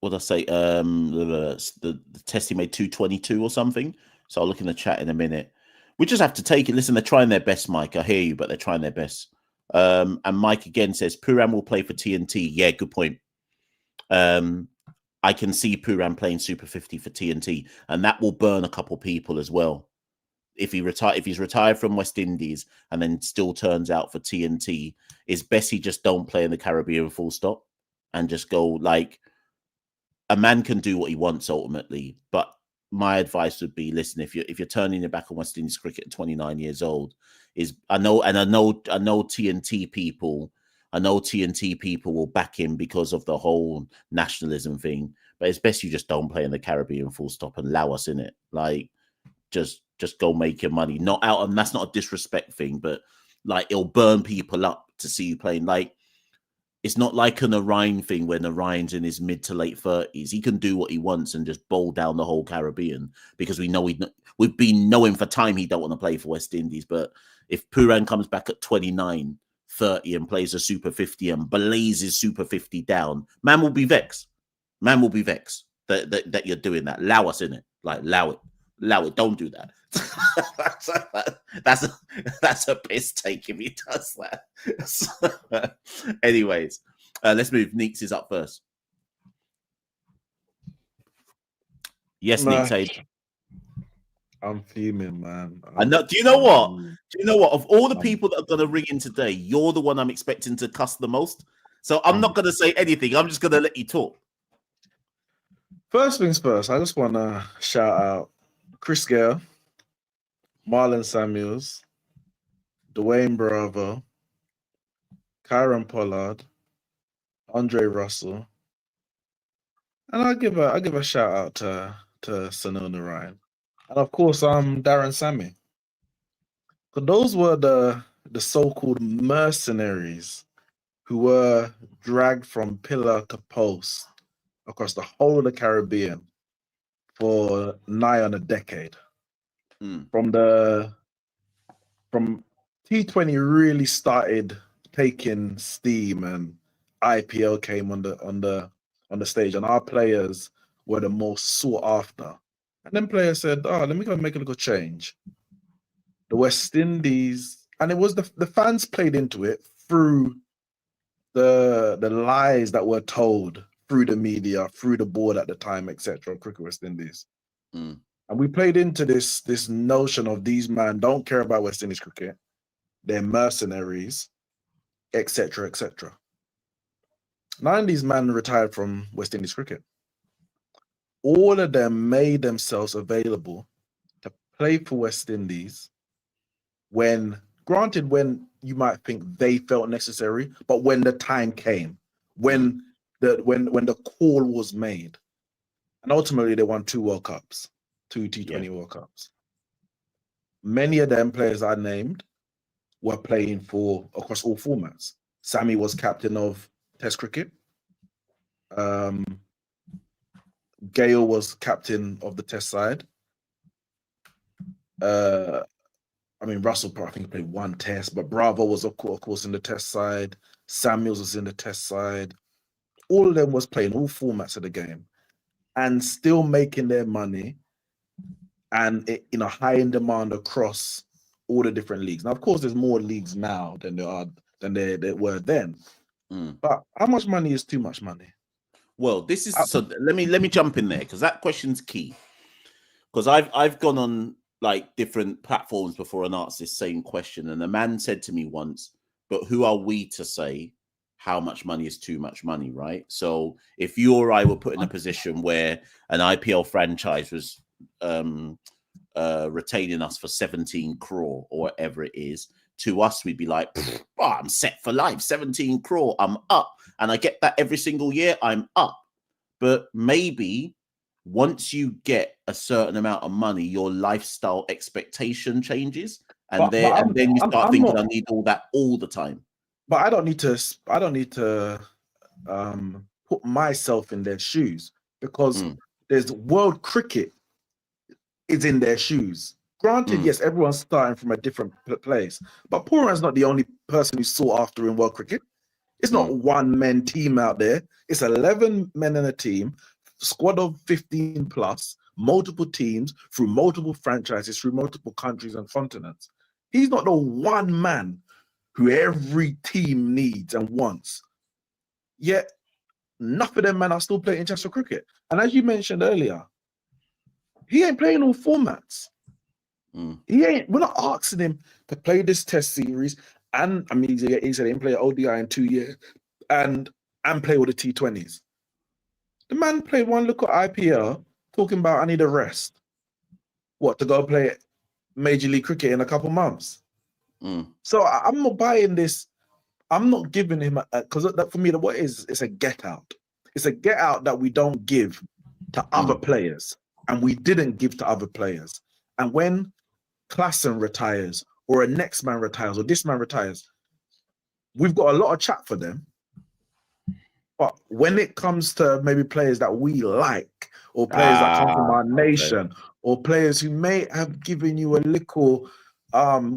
what did I say? The test team made 222 or something. So I'll look in the chat in a minute. We just have to take it. Listen, they're trying their best, Mike. I hear you, but they're trying their best. And Mike again says Pooran will play for TNT. Yeah, good point. I can see Pooran playing Super 50 for TNT, and that will burn a couple people as well. If he's retired from West Indies and then still turns out for TNT, it's best he just don't play in the Caribbean full stop and just go like a man can do what he wants ultimately. But my advice would be, listen, if you're turning your back on West Indies cricket at 29 years old, I know TNT people will back him because of the whole nationalism thing. But it's best you just don't play in the Caribbean full stop and allow us in it. Like just go make your money. Not out, and that's not a disrespect thing, but like it'll burn people up to see you playing. Like it's not like an Orion thing when Orion's in his mid to late 30s. He can do what he wants and just bowl down the whole Caribbean, because we know we've been knowing for time he don't want to play for West Indies. But if Pooran comes back at 29, 30 and plays a Super 50 and blazes Super 50 down, man will be vexed. Man will be vexed that you're doing that. Allow us in it. Like allow it. Don't do that. that's a piss take if he does that. Anyways, let's move. Neeks is up first. Yes, Neeks. I'm fuming, man. I know. Do you know what? Of all the people that are going to ring in today, you're the one I'm expecting to cuss the most. So I'm not going to say anything. I'm just going to let you talk. First things first, I just want to shout out Chris Gale, Marlon Samuels, Dwayne Bravo, Kyron Pollard, Andre Russell, and I'll give a shout out to Sunil Narayan, and of course Daren Sammy. So those were the so-called mercenaries who were dragged from pillar to post across the whole of the Caribbean for nigh on a decade. From T20 really started taking steam and IPL came on the stage, and our players were the most sought after. And then players said, "Oh, let me go make a little change." The West Indies, and it was the fans played into it through the lies that were told through the media, through the board at the time, etc. Cricket West Indies. And we played into this notion of these men don't care about West Indies cricket. They're mercenaries, etc., etc. None of these men retired from West Indies cricket. All of them made themselves available to play for West Indies when you might think they felt necessary, but when the time came, when the call was made. And ultimately they won 2 World Cups, 2 T20 World Cups. Many of them players I named were playing for across all formats. Sammy was captain of Test cricket. Gale was captain of the Test side. Russell, I think, played 1 Test, but Bravo was, of course, in the Test side. Samuels was in the Test side. All of them was playing all formats of the game and still making their money and high in demand across all the different leagues. Now, of course, there's more leagues now than there were then. But how much money is too much money? Well, this is so. Let me jump in there because that question's key. Because I've gone on like different platforms before and asked this same question, and a man said to me once, "But who are we to say how much money is too much money?" Right. So if you or I were put in a position where an IPL franchise was retaining us for 17 crore or whatever it is, to us we'd be like, I'm set for life, 17 crore, I'm up, and I get that every single year, I'm up. But maybe once you get a certain amount of money, your lifestyle expectation changes, and then you start thinking, I need all that all the time. But I don't need to put myself in their shoes, because there's world cricket is in their shoes. Granted, yes, everyone's starting from a different place, but Pooran's not the only person who's sought after in world cricket. It's not one-man team out there. It's 11 men in a team, squad of 15 plus, multiple teams through multiple franchises, through multiple countries and continents. He's not the one man who every team needs and wants. Yet, enough of them men are still playing international cricket. And as you mentioned earlier, he ain't playing all formats. We're not asking him to play this Test series, and he said he didn't play ODI in 2 years and play all the T20s. The man played one look at IPL talking about I need a rest. What, to go play Major League Cricket in a couple months? So I'm not buying this. I'm not giving him because for me, what it's a get out. It's a get out that we don't give to other players, and we didn't give to other players. And when Klassen retires, or a next man retires, or this man retires, we've got a lot of chat for them. But when it comes to maybe players that we like, or players that come from our nation, or players who may have given you a little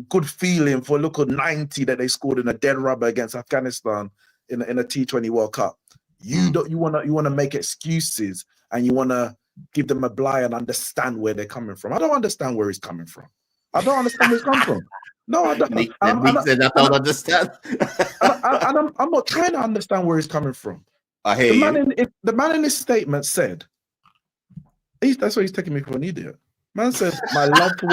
good feeling for a little 90 that they scored in a dead rubber against Afghanistan in a T20 World Cup, you want to make excuses, and you want to give them a blind and understand where they're coming from. I don't understand where he's coming from. I don't understand where he's come from. No, I don't. I don't understand. I'm not trying to understand where he's coming from. I hear you. The man in this statement said, that's why he's taking me for an idiot. Man said, my love for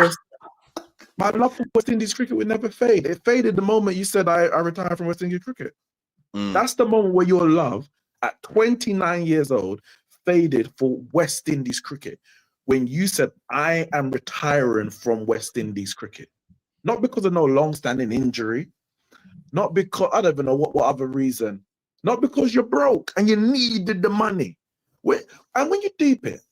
West Indies cricket will never fade. It faded the moment you said I retired from West Indies cricket. That's the moment where your love at 29 years old faded for West Indies cricket. When you said, I am retiring from West Indies cricket. Not because of no long-standing injury, not because, I don't even know what other reason, not because you're broke and you needed the money. And when you deep it,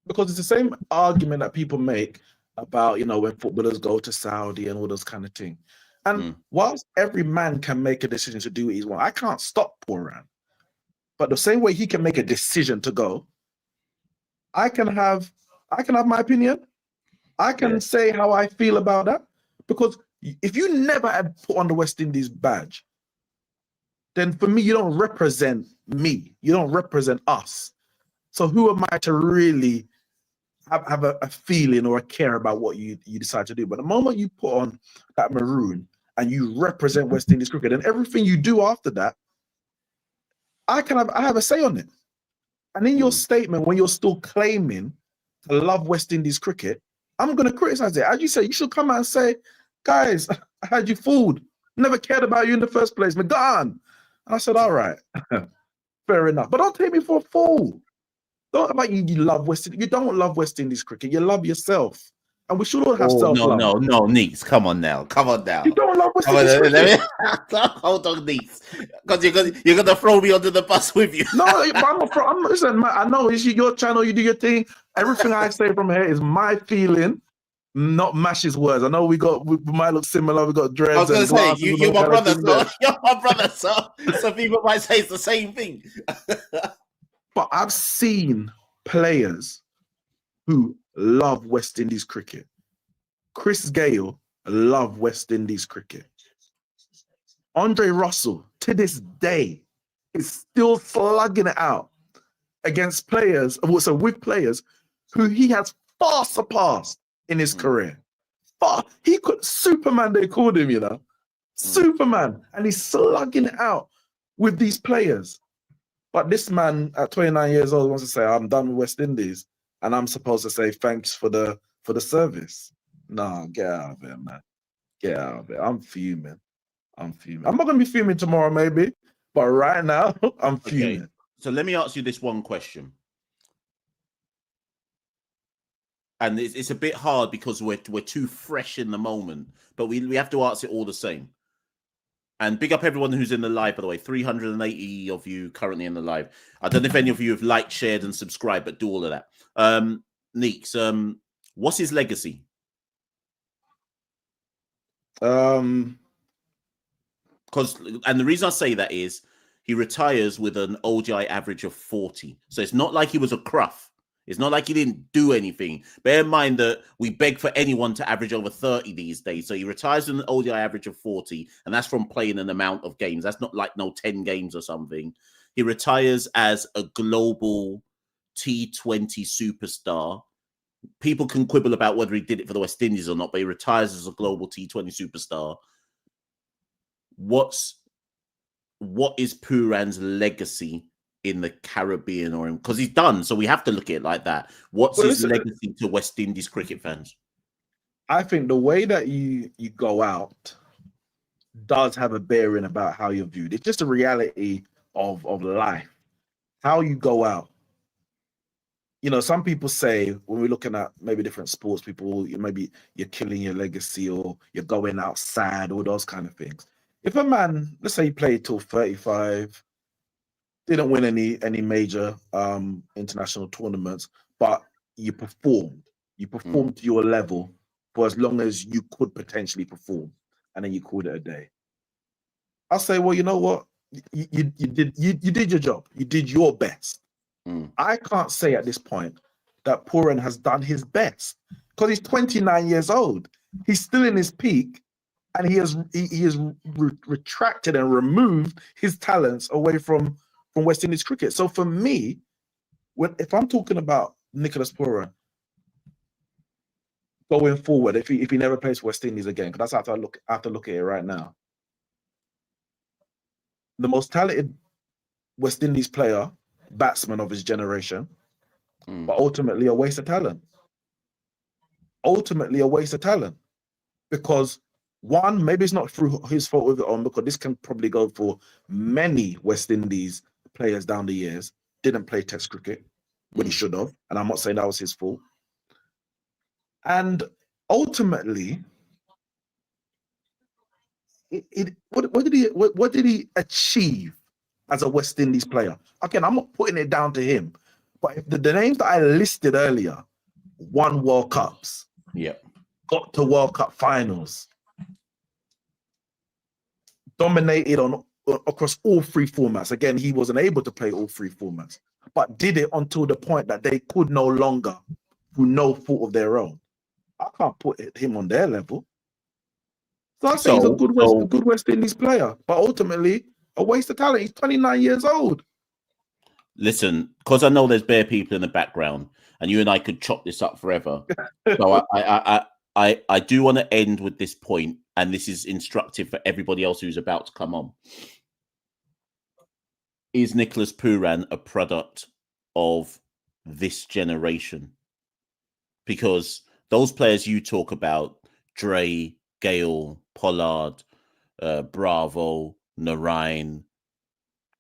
because it's the same argument that people make about, when footballers go to Saudi and all those kind of things. And whilst every man can make a decision to do what he wants, I can't stop Pooran. But the same way he can make a decision to go, I can have my opinion. I can say how I feel about that. Because if you never had put on the West Indies badge, then for me, you don't represent me. You don't represent us. So who am I to really have a feeling or a care about what you decide to do? But the moment you put on that maroon and you represent West Indies cricket, and everything you do after that, I have a say on it. And in your statement, when you're still claiming to love West Indies cricket, I'm going to criticize it. As you say, you should come out and say, guys, I had you fooled. Never cared about you in the first place. Me gone. And I said, all right, fair enough. But don't take me for a fool. Don't about you love West Indies. You don't love West Indies cricket. You love yourself. And we should all have self-love. No, Neeks. Come on now. You don't love West Indies cricket. Hold on, Neeks. Because you're gonna throw me under the bus with you. No, I'm listen, I know it's your channel, you do your thing. Everything I say from here is my feeling, not Mash's words. I know we might look similar, we got dreads. I was gonna say, you're my brother, so you're my brother, so people might say it's the same thing. But I've seen players who love West Indies cricket. Chris Gale love West Indies cricket. Andre Russell, to this day, is still slugging it out against players, also with players who he has far surpassed in his career. He could, Superman, they called him, you know. Superman. And he's slugging it out with these players. But this man at 29 years old wants to say, I'm done with West Indies. And I'm supposed to say, thanks for the service. No, get out of it, man. Get out of it. I'm fuming. I'm not going to be fuming tomorrow, maybe. But right now, I'm fuming. Okay. So let me ask you this one question. And it's a bit hard because we're too fresh in the moment. But we have to answer it all the same. And big up everyone who's in the live, by the way. 380 of you currently in the live. I don't know if any of you have liked, shared, and subscribed, but do all of that. Neeks, what's his legacy? And the reason I say that is he retires with an ODI average of 40. So it's not like he was a cruff. It's not like he didn't do anything. Bear in mind that we beg for anyone to average over 30 these days. So he retires with an ODI average of 40, and that's from playing an amount of games. That's not like 10 games or something. He retires as a global T20 superstar. People can quibble about whether he did it for the West Indies or not, but he retires as a global T20 superstar. What is Pooran's legacy in the Caribbean, or because he's done, so we have to look at it like that? What's his legacy to West Indies cricket fans? I think the way that you go out does have a bearing about how you're viewed. It's just a reality of life, how you go out. You know, some people say when we're looking at maybe different sports, people, maybe you're killing your legacy or you're going out sad, all those kind of things. If a man, let's say he played till 35, didn't win any major international tournaments, but you performed to your level for as long as you could potentially perform, and then you called it a day. I'll say, well, you know what? You did your job. You did your best. I can't say at this point that Pooran has done his best because he's 29 years old. He's still in his peak, and he has retracted and removed his talents away from West Indies cricket. So for me, if I'm talking about Nicholas Pooran going forward, if he never plays West Indies again, because that's how I have to look at it right now. The most talented West Indies player, batsman of his generation, but ultimately a waste of talent. Ultimately a waste of talent. Because one, maybe it's not through his fault with it on, because this can probably go for many West Indies players down the years, didn't play Test cricket when he should have, and I'm not saying that was his fault. And ultimately, what did he achieve as a West Indies player? Again, I'm not putting it down to him, but if the names that I listed earlier won World Cups, got to World Cup finals, dominated across all three formats. Again, he wasn't able to play all three formats, but did it until the point that they could no longer, through no fault of their own. I can't put him on their level. So I say he's a good West Indies player, but ultimately a waste of talent. He's 29 years old. Listen, because I know there's bare people in the background, and you and I could chop this up forever. So I do want to end with this point, and this is instructive for everybody else who's about to come on. Is Nicholas Pooran a product of this generation? because those players you talk about, Dre, Gale, Pollard, Bravo, Narain,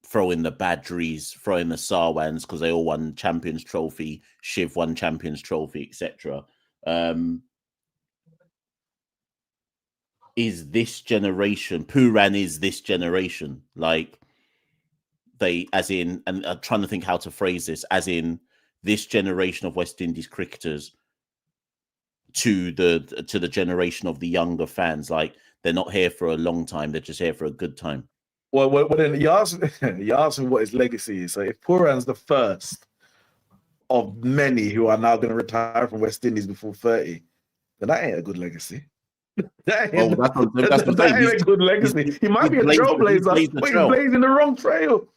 throw in the Badries, throw in the Sarwans, because they all won Champions Trophy, Shiv won Champions Trophy, etc. Is this generation, Pooran is this generation, like they, as in, and I'm trying to think how to phrase this, as in this generation of West Indies cricketers to the generation of the younger fans, like they're not here for a long time, they're just here for a good time. Well, then you ask me what his legacy is. So if Pooran's the first of many who are now going to retire from West Indies before 30, then that ain't a good legacy. That ain't a good legacy. He might be a trailblazer, but he's blazing the wrong trail.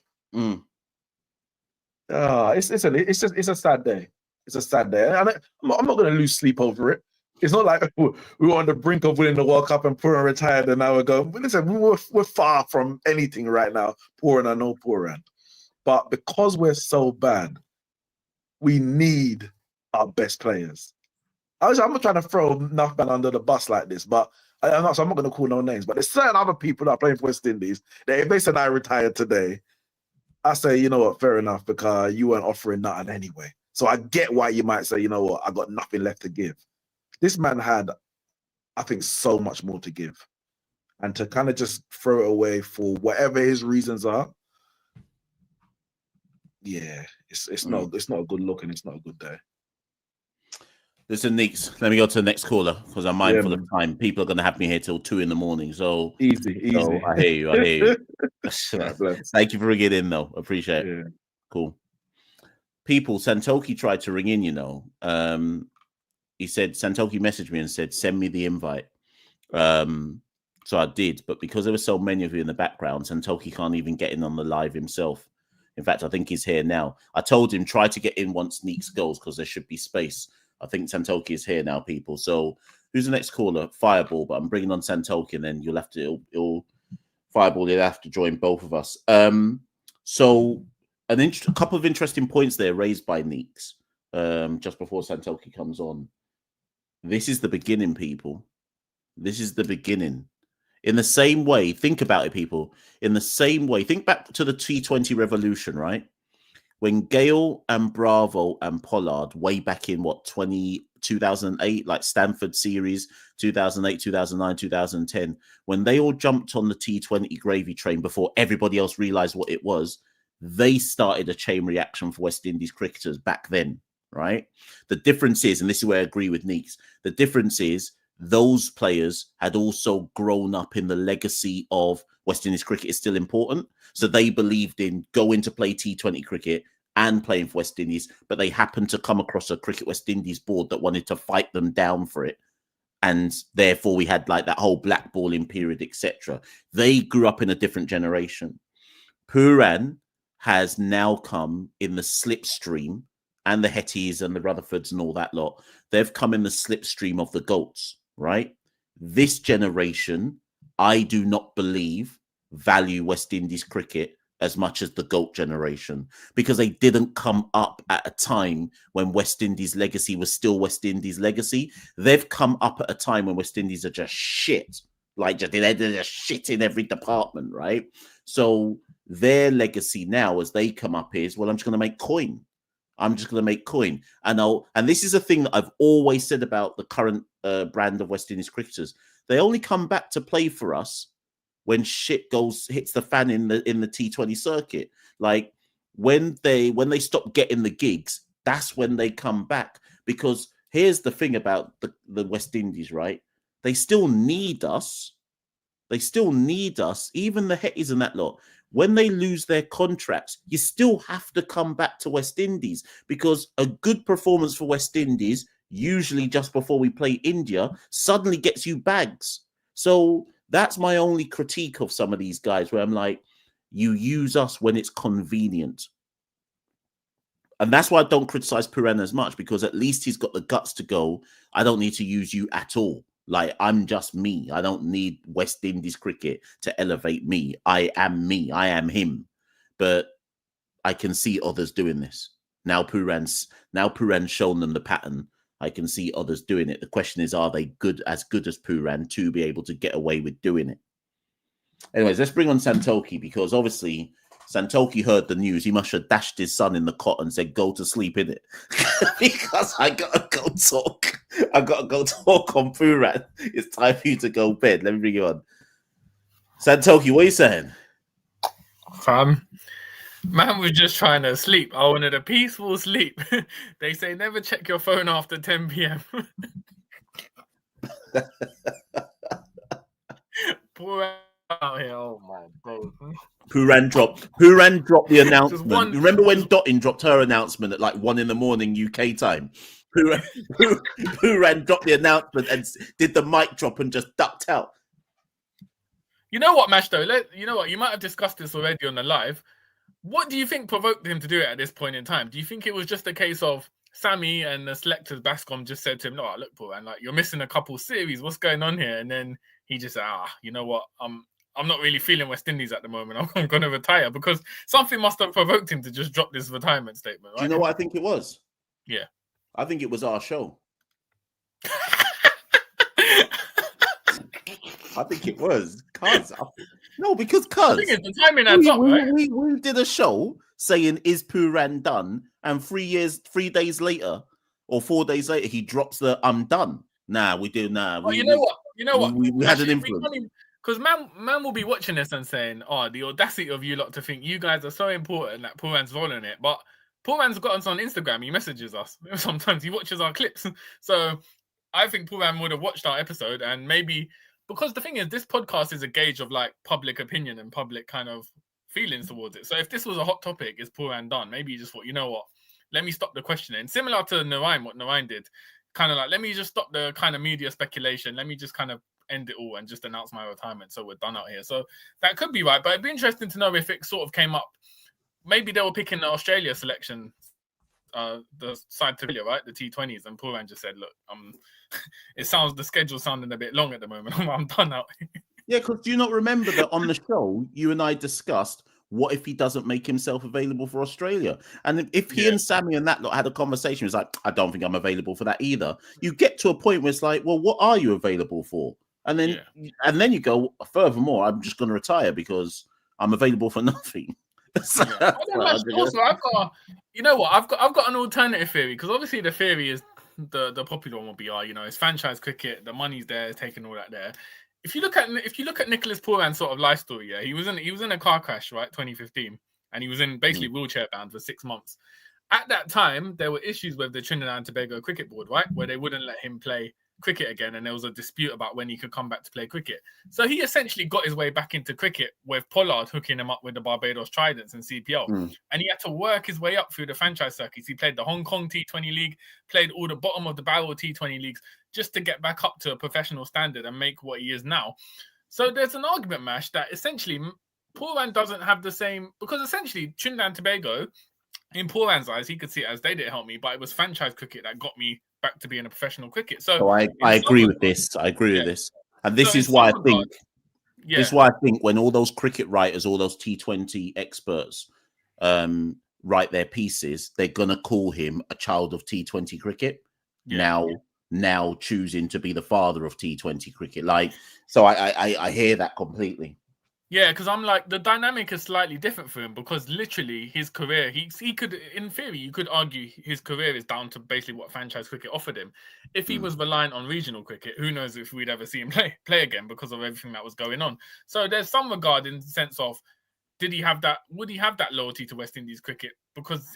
It's a sad day. It's a sad day. And I'm not going to lose sleep over it. It's not like we were on the brink of winning the World Cup and Pooran retired and now we're going, listen, we're far from anything right now. Pooran, I know Pooran. But because we're so bad, we need our best players. I'm not trying to throw Nuffman under the bus like this, but I'm not going to call no names. But there's certain other people that are playing for West Indies that if they said I retired today, I say, you know what, fair enough, because you weren't offering nothing anyway. So I get why you might say, you know what, I got nothing left to give. This man had, I think, so much more to give. And to kind of just throw it away for whatever his reasons are, yeah, it's not a good look and it's not a good day. Listen, Neeks, let me go to the next caller because I'm mindful of time. People are going to have me here till 2 a.m. So easy. So I hear you. Thank you for ringing in, though. Appreciate it. Yeah. Cool. People, Santoki tried to ring in, you know. He said, Santoki messaged me and said, send me the invite. So I did. But because there were so many of you in the background, Santoki can't even get in on the live himself. In fact, I think he's here now. I told him, try to get in once Neeks goes because there should be space. I think Santoki is here now, people. So who's the next caller? Fireball, but I'm bringing on Santoki and then you'll have to, Fireball, you'll have to join both of us. So a couple of interesting points there raised by Neeks just before Santoki comes on. This is the beginning, people. This is the beginning. In the same way, think about it, people. In the same way, think back to the T20 revolution, right? When Gale and Bravo and Pollard, way back in, 2008, like Stanford series, 2008, 2009, 2010, when they all jumped on the T20 gravy train before everybody else realized what it was, they started a chain reaction for West Indies cricketers back then, right? The difference is, and this is where I agree with Neeks, the difference is those players had also grown up in the legacy of West Indies cricket is still important. So they believed in going to play T20 cricket and playing for West Indies, but they happened to come across a Cricket West Indies board that wanted to fight them down for it. And therefore we had like that whole blackballing period, etc. They grew up in a different generation. Pooran has now come in the slipstream, and the Hetties and the Rutherfords and all that lot. They've come in the slipstream of the GOATs, right? This generation, I do not believe, value West Indies cricket as much as the GOAT generation, because they didn't come up at a time when West Indies legacy was still West Indies legacy. They've come up at a time when West Indies are just shit. Like they're just shit in every department, right? So their legacy now as they come up is, well, I'm just going to make coin. I'm just going to make coin. And this is a thing that I've always said about the current brand of West Indies cricketers. They only come back to play for us when shit hits the fan in the T20 circuit. Like when they stop getting the gigs, that's when they come back. Because here's the thing about the West Indies, right? They still need us. They still need us. Even the Hetties and that lot. When they lose their contracts, you still have to come back to West Indies, because a good performance for West Indies, usually just before we play India, suddenly gets you bags. So that's my only critique of some of these guys, where I'm like, you use us when it's convenient. And that's why I don't criticize Pooran as much, because at least he's got the guts to go, I don't need to use you at all. Like, I'm just me. I don't need West Indies cricket to elevate me. I am me. I am him. But I can see others doing this. Now Pooran's shown them the pattern. I can see others doing it. The question is, are they good as Pooran to be able to get away with doing it? Anyways, let's bring on Santoki, because obviously Santoki heard the news. He must have dashed his son in the cot and said, "Go to sleep in it," because I gotta go talk. I gotta go talk on Pooran. It's time for you to go bed. Let me bring you on. Santoki, what are you saying? Fam, man was just trying to sleep. I wanted a peaceful sleep. They say never check your phone after 10 p.m. Poor out here. Oh my God. Pooran dropped the announcement. Remember when Dottin dropped her announcement at like 1 a.m. UK time? Pooran dropped the announcement and did the mic drop and just ducked out. You know what, Mash, though? You know what? You might have discussed this already on the live. What do you think provoked him to do it at this point in time? Do you think it was just a case of Sammy and the selectors, Bascom, just said to him, "No, look, Pooran, like you're missing a couple series. What's going on here?" And then he just said, you know what? I'm not really feeling West Indies at the moment. I'm going to retire, because something must have provoked him to just drop this retirement statement. Right? Do you know what I think it was? Yeah. I think it was our show. I think it was. Because I think it's the timing adds up, right? We did a show saying, "Is Pooran done?" And 3 days later, or 4 days later, he drops the "I'm done." Nah, we do. Nah. Well, you know what? We had an influence. Because man will be watching this and saying, "Oh, the audacity of you lot to think you guys are so important that Pooran's rolling it." But Pooran's got us on Instagram. He messages us. Sometimes he watches our clips. So I think Pooran would have watched our episode, and maybe, because the thing is, this podcast is a gauge of like public opinion and public kind of feelings towards it. So if this was a hot topic, is Pooran done? Maybe he just thought, you know what? Let me stop the questioning. Similar to Narayan, what Narayan did. Kind of like, let me just stop the kind of media speculation. Let me just kind of end it all and just announce my retirement, so we're done out here. So that could be right, but it'd be interesting to know if it sort of came up. Maybe they were picking the Australia selection, the side to Australia, right? The T20s, and Pooran just said, "Look, the schedule sounding a bit long at the moment. I'm done out." Yeah, because do you not remember that on the show you and I discussed, what if he doesn't make himself available for Australia? And if he and Sammy and that lot had a conversation, it was like, "I don't think I'm available for that either." You get to a point where it's like, well, what are you available for? And then you go, furthermore, I'm just going to retire because I'm available for nothing. Also, I've got, you know what? I've got an alternative theory, because obviously the theory is the popular one will be, it's franchise cricket, the money's there, it's taking all that there. If you look at Nicholas Pooran's sort of life story, he was in a car crash, right, 2015, and he was in basically wheelchair bound for 6 months. At that time, there were issues with the Trinidad and Tobago Cricket Board, right, where they wouldn't let him play cricket again, and there was a dispute about when he could come back to play cricket. So he essentially got his way back into cricket with Pollard hooking him up with the Barbados Tridents and CPL. And he had to work his way up through the franchise circuits. He played the Hong Kong T20 League, played all the bottom of the barrel T20 leagues, just to get back up to a professional standard and make what he is now. So there's an argument, Mash, that essentially Pooran doesn't have the same, because essentially Trinidad and Tobago, in Pooran's eyes, he could see it as they didn't help me, but it was franchise cricket that got me back to being a professional cricket. So I agree with this. I agree with this. And this is why I think this is why I think when all those cricket writers, all those T20 experts write their pieces, they're gonna call him a child of T20 cricket. Now choosing to be the father of T20 cricket. So I hear that completely. Yeah, because I'm like, the dynamic is slightly different for him, because literally his career, he could, in theory, you could argue his career is down to basically what franchise cricket offered him. If he was reliant on regional cricket, who knows if we'd ever see him play again because of everything that was going on. So there's some regard in the sense of, would he have that loyalty to West Indies cricket because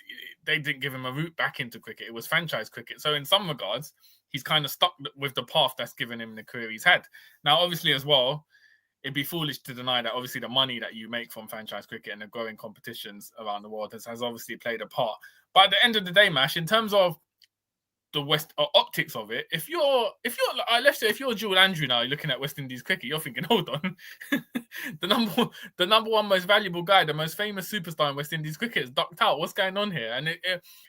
they didn't give him a route back into cricket? It was franchise cricket. So in some regards, he's kind of stuck with the path that's given him the career he's had. Now, obviously, as well, it'd be foolish to deny that obviously the money that you make from franchise cricket and the growing competitions around the world has obviously played a part. But at the end of the day, Mash, in terms of the West optics of it, if you're let's say if you're Jewel Andrew now, you're looking at West Indies cricket, you're thinking, hold on, the number one most valuable guy, the most famous superstar in West Indies cricket is ducked out. What's going on here? And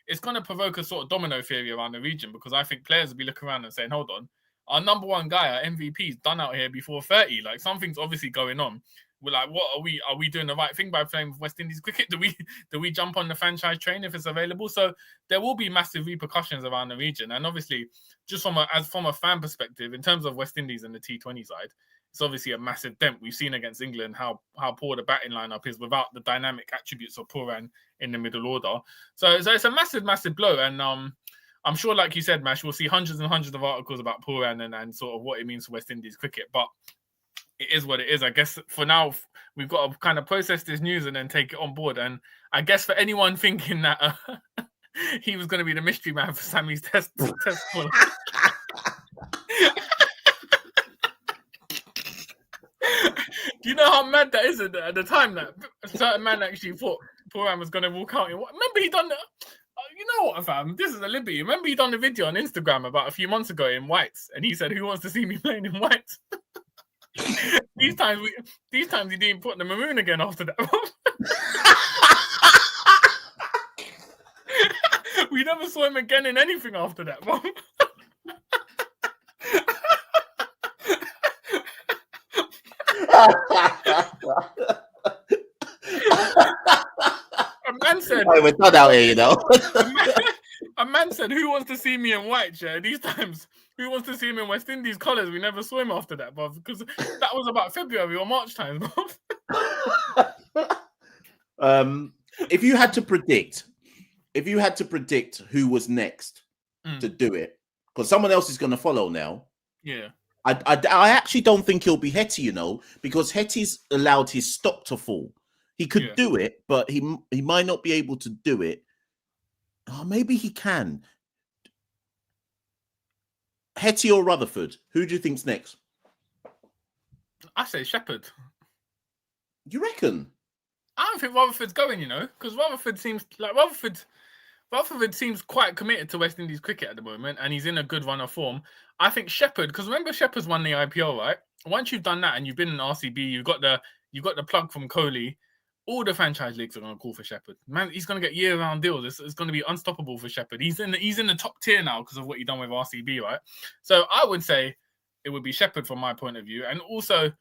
it's going to provoke a sort of domino theory around the region, because I think players will be looking around and saying, hold on, our number one guy, our MVP, is done out here before 30. Like, something's obviously going on. we're like, what are we? Are we doing the right thing by playing West Indies cricket? Do we jump on the franchise train if it's available? So there will be massive repercussions around the region, and obviously, just from a fan perspective, in terms of West Indies and the T20 side, it's obviously a massive dent. We've seen against England how poor the batting lineup is without the dynamic attributes of Pooran in the middle order. So it's a massive blow, and I'm sure, like you said, Mash, we'll see hundreds and hundreds of articles about Pooran and sort of what it means for West Indies cricket, but it is what it is. I guess for now, we've got to kind of process this news and then take it on board. And I guess for anyone thinking that he was going to be the mystery man for Sammy's test call. Do you know how mad that is at the time that a certain man actually thought Pooran was going to walk out? Remember he done that? You know what, fam? This is a liberty. Remember he done the video on Instagram about a few months ago in whites, and he said, "Who wants to see me playing in whites?" These times he didn't put the maroon again after that. We never saw him again in anything after that. A man said, "Hey, we're done out here, you know." A man said, "Who wants to see me in white?" Yeah, these times, who wants to see him in West Indies colours? We never saw him after that, but because that was about February or March time. If you had to predict who was next to do it, because someone else is going to follow now. Yeah. I actually don't think he'll be Hetty, you know, because Hetty's allowed his stop to fall. He could do it, but he might not be able to do it. Oh, maybe he can. Hetty or Rutherford? Who do you think's next? I say Shepherd. You reckon? I don't think Rutherford's going, you know, because Rutherford seems quite committed to West Indies cricket at the moment, and he's in a good run of form. I think Shepherd, because remember Shepherd's won the IPL, right? Once you've done that and you've been in RCB, you've got the plug from Kohli. All the franchise leagues are going to call for Shepherd. Man, he's going to get year-round deals. It's going to be unstoppable for Shepherd. He's in the top tier now because of what he's done with RCB, right? So I would say it would be Shepherd from my point of view. And also,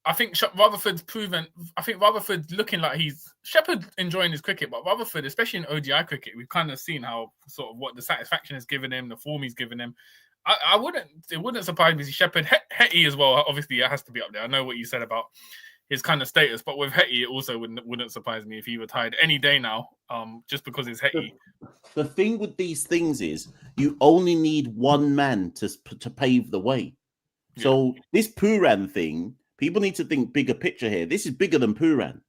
I think Rutherford's proven. I think Rutherford looking like Shepherd enjoying his cricket, but Rutherford, especially in ODI cricket, we've kind of seen how sort of what the satisfaction has given him, the form he's given him. It wouldn't surprise me to see Shepherd. Hetty as well. Obviously, it has to be up there. I know what you said about his kind of status, but with Hetty, it also wouldn't surprise me if he retired any day now, just because it's Hetty. The thing with these things is you only need one man to pave the way. So this Pooran thing, people need to think bigger picture here. This is bigger than Pooran.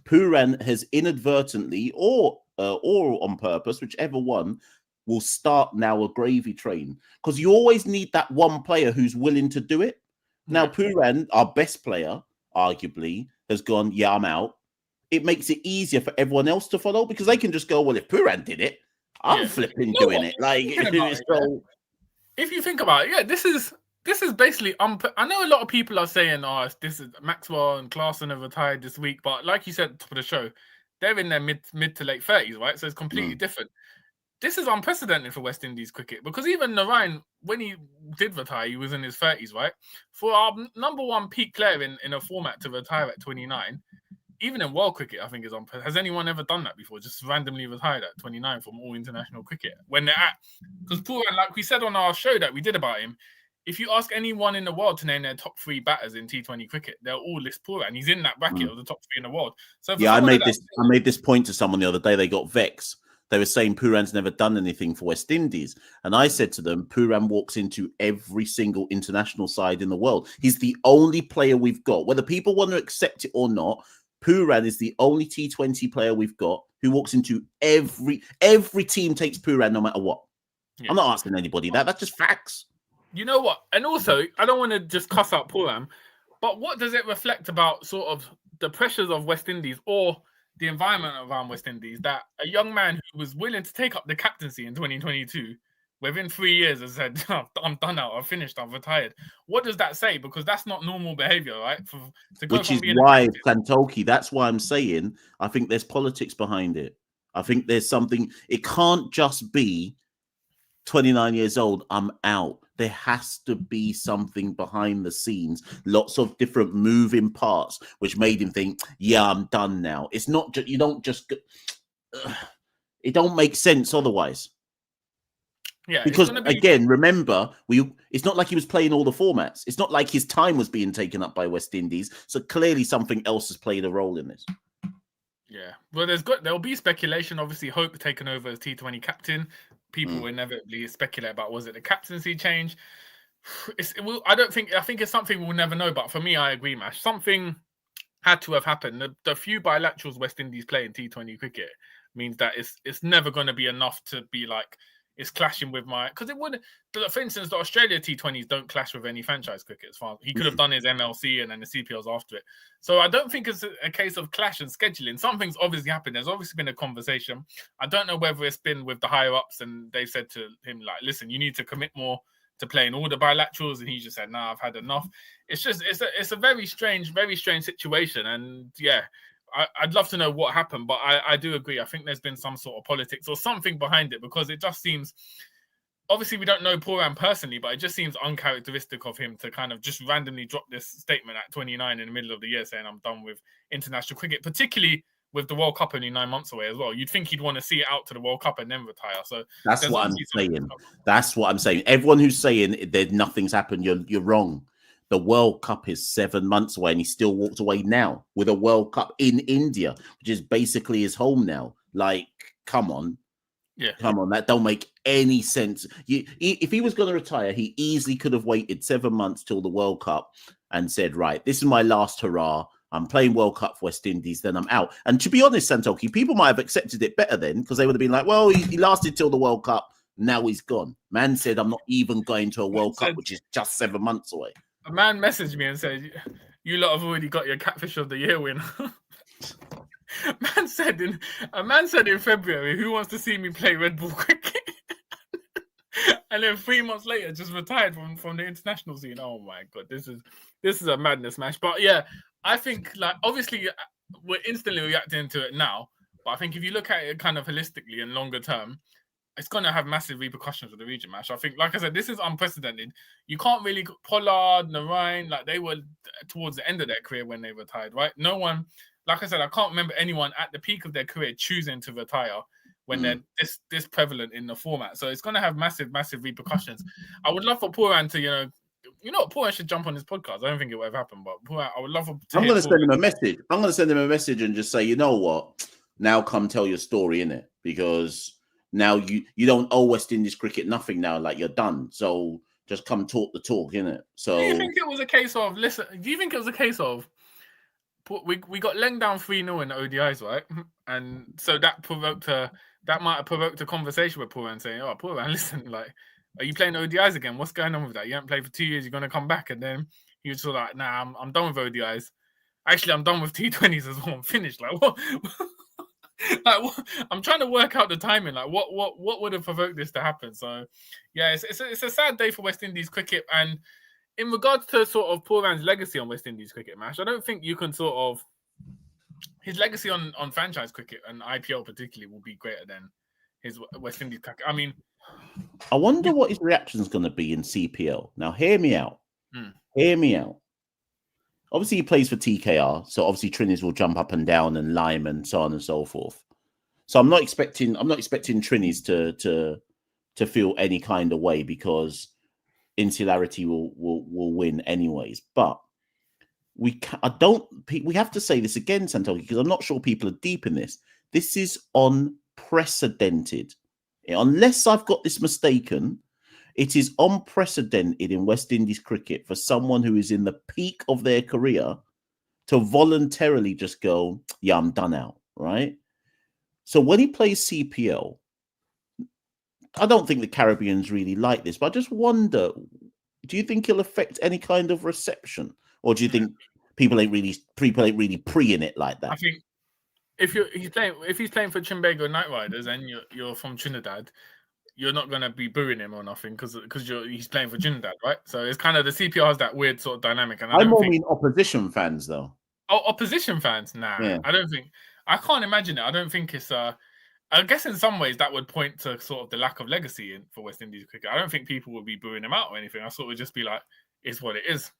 Pooran has inadvertently or on purpose, whichever one, will start now a gravy train, because you always need that one player who's willing to do it. Now, Pooran, our best player, arguably, has gone, yeah, I'm out. It makes it easier for everyone else to follow, because they can just go, well, if Pooran did it, I'm flipping doing it. Like, if you think about it, this is basically. I know a lot of people are saying, "Oh, this is Maxwell and Klaasen have retired this week," but like you said at the top of the show, they're in their mid to late 30s, right? So it's completely different. This is unprecedented for West Indies cricket, because even Daren, when he did retire, he was in his 30s, right? For our number one peak player in a format to retire at 29, even in world cricket, I think is unprecedented. Has anyone ever done that before? Just randomly retired at 29 from all international cricket when they're at? Because Pooran, like we said on our show that we did about him, if you ask anyone in the world to name their top 3 batters in T20 cricket, they'll all list Pooran. He's in that bracket of the top 3 in the world. So I made this point to someone the other day. They got vexed. They were saying Pooran's never done anything for West Indies. And I said to them, Pooran walks into every single international side in the world. He's the only player we've got. Whether people want to accept it or not, Pooran is the only T20 player we've got who walks into every team takes Pooran no matter what. Yeah. I'm not asking anybody that. That's just facts. You know what? And also, I don't want to just cuss out Pooran, but what does it reflect about sort of the pressures of West Indies or the environment around West Indies, that a young man who was willing to take up the captaincy in 2022, within 3 years has said, I'm done now, I've finished, I've retired. What does that say? Because that's not normal behavior, right? Which is why Santoki, that's why I'm saying, I think there's politics behind it. I think there's something, it can't just be 29 years old, I'm out. there has to be something behind the scenes, lots of different moving parts, which made him think, yeah, I'm done now. It's not just, you don't just, it don't make sense otherwise. Yeah, because again, remember, it's not like he was playing all the formats. It's not like his time was being taken up by West Indies. So clearly something else has played a role in this. Yeah, well, there'll be speculation. Obviously, Hope taken over as T20 captain. People will inevitably speculate about, was it the captaincy change? I think it's something we'll never know. But for me, I agree, Mash. Something had to have happened. The few bilaterals West Indies play in T20 cricket means that it's never going to be enough to be like it's clashing with my, because it would. For instance, the Australia T20s don't clash with any franchise cricket. As far he could have done his MLC and then the CPLs after it. So I don't think it's a case of clash and scheduling. Something's obviously happened. There's obviously been a conversation. I don't know whether it's been with the higher ups and they said to him like, listen, you need to commit more to playing all the bilaterals, and he just said, "Nah, I've had enough." It's a very strange situation, and yeah, I'd love to know what happened, but I do agree. I think there's been some sort of politics or something behind it, because it just seems. Obviously, we don't know Pooran personally, but it just seems uncharacteristic of him to kind of just randomly drop this statement at 29 in the middle of the year, saying, "I'm done with international cricket," particularly with the World Cup only 9 months away as well. You'd think he'd want to see it out to the World Cup and then retire. So that's what I'm saying. That's what I'm saying. Everyone who's saying that nothing's happened, you're wrong. The World Cup is 7 months away, and he still walked away now with a World Cup in India, which is basically his home now. Like, come on. Yeah, come on, that don't make any sense. If he was going to retire, he easily could have waited 7 months till the World Cup and said, right, this is my last hurrah. I'm playing World Cup for West Indies, then I'm out. And to be honest, Santoki, people might have accepted it better then, because they would have been like, well, he lasted till the World Cup. Now he's gone. Man said, I'm not even going to a World Cup, which is just 7 months away. A man messaged me and said, you lot have already got your Catfish of the Year win. A man said in February, who wants to see me play Red Bull cricket? And then 3 months later, just retired from the international scene. Oh my God, this is a madness match. But yeah, I think like obviously we're instantly reacting to it now. But I think if you look at it kind of holistically and longer term, it's going to have massive repercussions for the region match. I think, like I said, this is unprecedented. You can't really Pollard, Daren, like they were towards the end of their career when they retired, right? No one. Like I said, I can't remember anyone at the peak of their career choosing to retire when they're this prevalent in the format. So it's going to have massive repercussions. I would love for Pooran to, you know what, Pooran should jump on this podcast. I don't think it will ever happen, but Pooran, I would love for. I'm going to send him a message. I'm going to send him a message and just say, you know what? Now come tell your story, innit? Because now you don't owe West Indies cricket nothing now. Like you're done. So just come talk the talk, innit? So do you think it was a case of we got Leng down 3-0 in the ODIs, right? And so that might have provoked a conversation with Pooran saying, "Oh, Pooran, listen, like, are you playing ODIs again? What's going on with that? You haven't played for 2 years. You're going to come back." And then he was sort of like, "Nah, I'm done with ODIs. Actually, I'm done with T20s as well. I'm finished." Like, what? Like, what? I'm trying to work out the timing. Like, what would have provoked this to happen? So, yeah, it's a sad day for West Indies cricket. And in regards to sort of Pooran's legacy on West Indies cricket, Mash, I don't think you can sort of his legacy on franchise cricket and IPL particularly will be greater than his West Indies cricket. I mean, I wonder what his reaction is going to be in CPL. Now, hear me out. Hear me out. Obviously, he plays for TKR, so obviously Trinis will jump up and down and Lime and so on and so forth. So I'm not expecting Trinis to feel any kind of way because insularity will win anyways. But we have to say this again, Santoki, because I'm not sure people are deep in this. This is unprecedented. Unless I've got this mistaken, it is unprecedented in West Indies cricket for someone who is in the peak of their career to voluntarily just go, yeah, I'm done out, right? So when he plays CPL, I don't think the Caribbeans really like this, but I just wonder, do you think it'll affect any kind of reception? Or do you think people ain't really pre in it like that? I think if he's playing for Trinbago Knight Riders and you're from Trinidad, you're not going to be booing him or nothing because he's playing for Trinidad, right? So it's kind of the CPR has that weird sort of dynamic. And I mean opposition fans, though. Oh, opposition fans? Nah, yeah. I can't imagine it. I don't think it's I guess in some ways that would point to sort of the lack of legacy for West Indies cricket. I don't think people would be booing him out or anything. I thought it would just be like, it's what it is.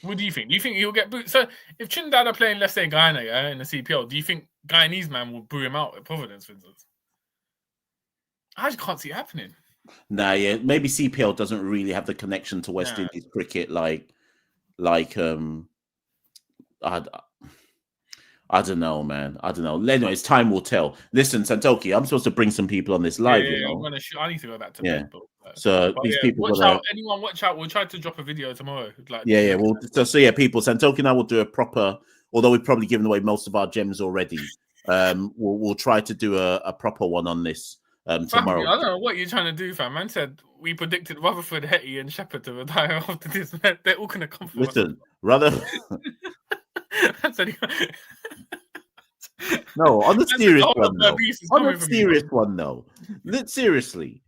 What do you think? Do you think he'll get booed? So if Trinidad are playing, let's say, Guyana in the CPL, do you think Guyanese man will boo him out at Providence, for instance? I just can't see it happening. Nah, yeah, maybe CPL doesn't really have the connection to West Indies cricket like I don't know, man. I don't know. Anyways, time will tell. Listen, Santoki, I'm supposed to bring some people on this live. Yeah, I'm gonna shoot. I need to go back to bed. So these people watch out. Anyone, watch out. We'll try to drop a video tomorrow. Well, people. Santoki and I will do a proper. Although we've probably given away most of our gems already, we'll try to do a proper one on this tomorrow. I don't know what you're trying to do, fam. Man said we predicted Rutherford, Hetty, and Shepherd to retire after this. They're all gonna come. Listen, No, on the serious one, though. On a serious one, though. Seriously,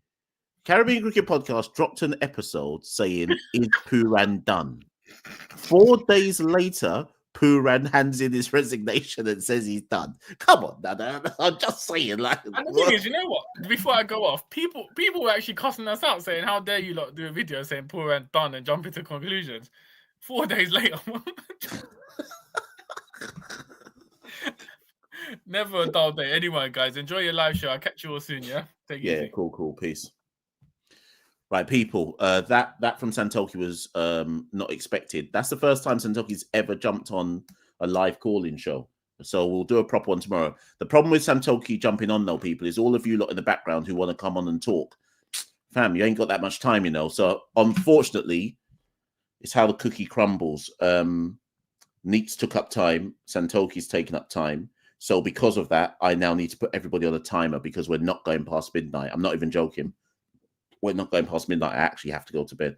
Caribbean Cricket Podcast dropped an episode saying, "Is Pooran done?" 4 days later, Pooran hands in his resignation and says he's done. Come on, Nana. I'm just saying, like. And the thing is, you know what? Before I go off, people were actually cussing us out, saying, "How dare you lot do a video saying Pooran done and jump into conclusions?" 4 days later. Never a dull day. Anyway, guys, enjoy your live show. I'll catch you all soon, yeah? Take it easy. Cool. Peace. Right, people, that from Santoki was not expected. That's the first time Santoki's ever jumped on a live call-in show. So we'll do a proper one tomorrow. The problem with Santoki jumping on, though, people, is all of you lot in the background who want to come on and talk. Fam, you ain't got that much time, you know. So, unfortunately, it's how the cookie crumbles. Neats took up time. Santoki's taken up time. So because of that, I now need to put everybody on a timer because we're not going past midnight. I'm not even joking. We're not going past midnight. I actually have to go to bed.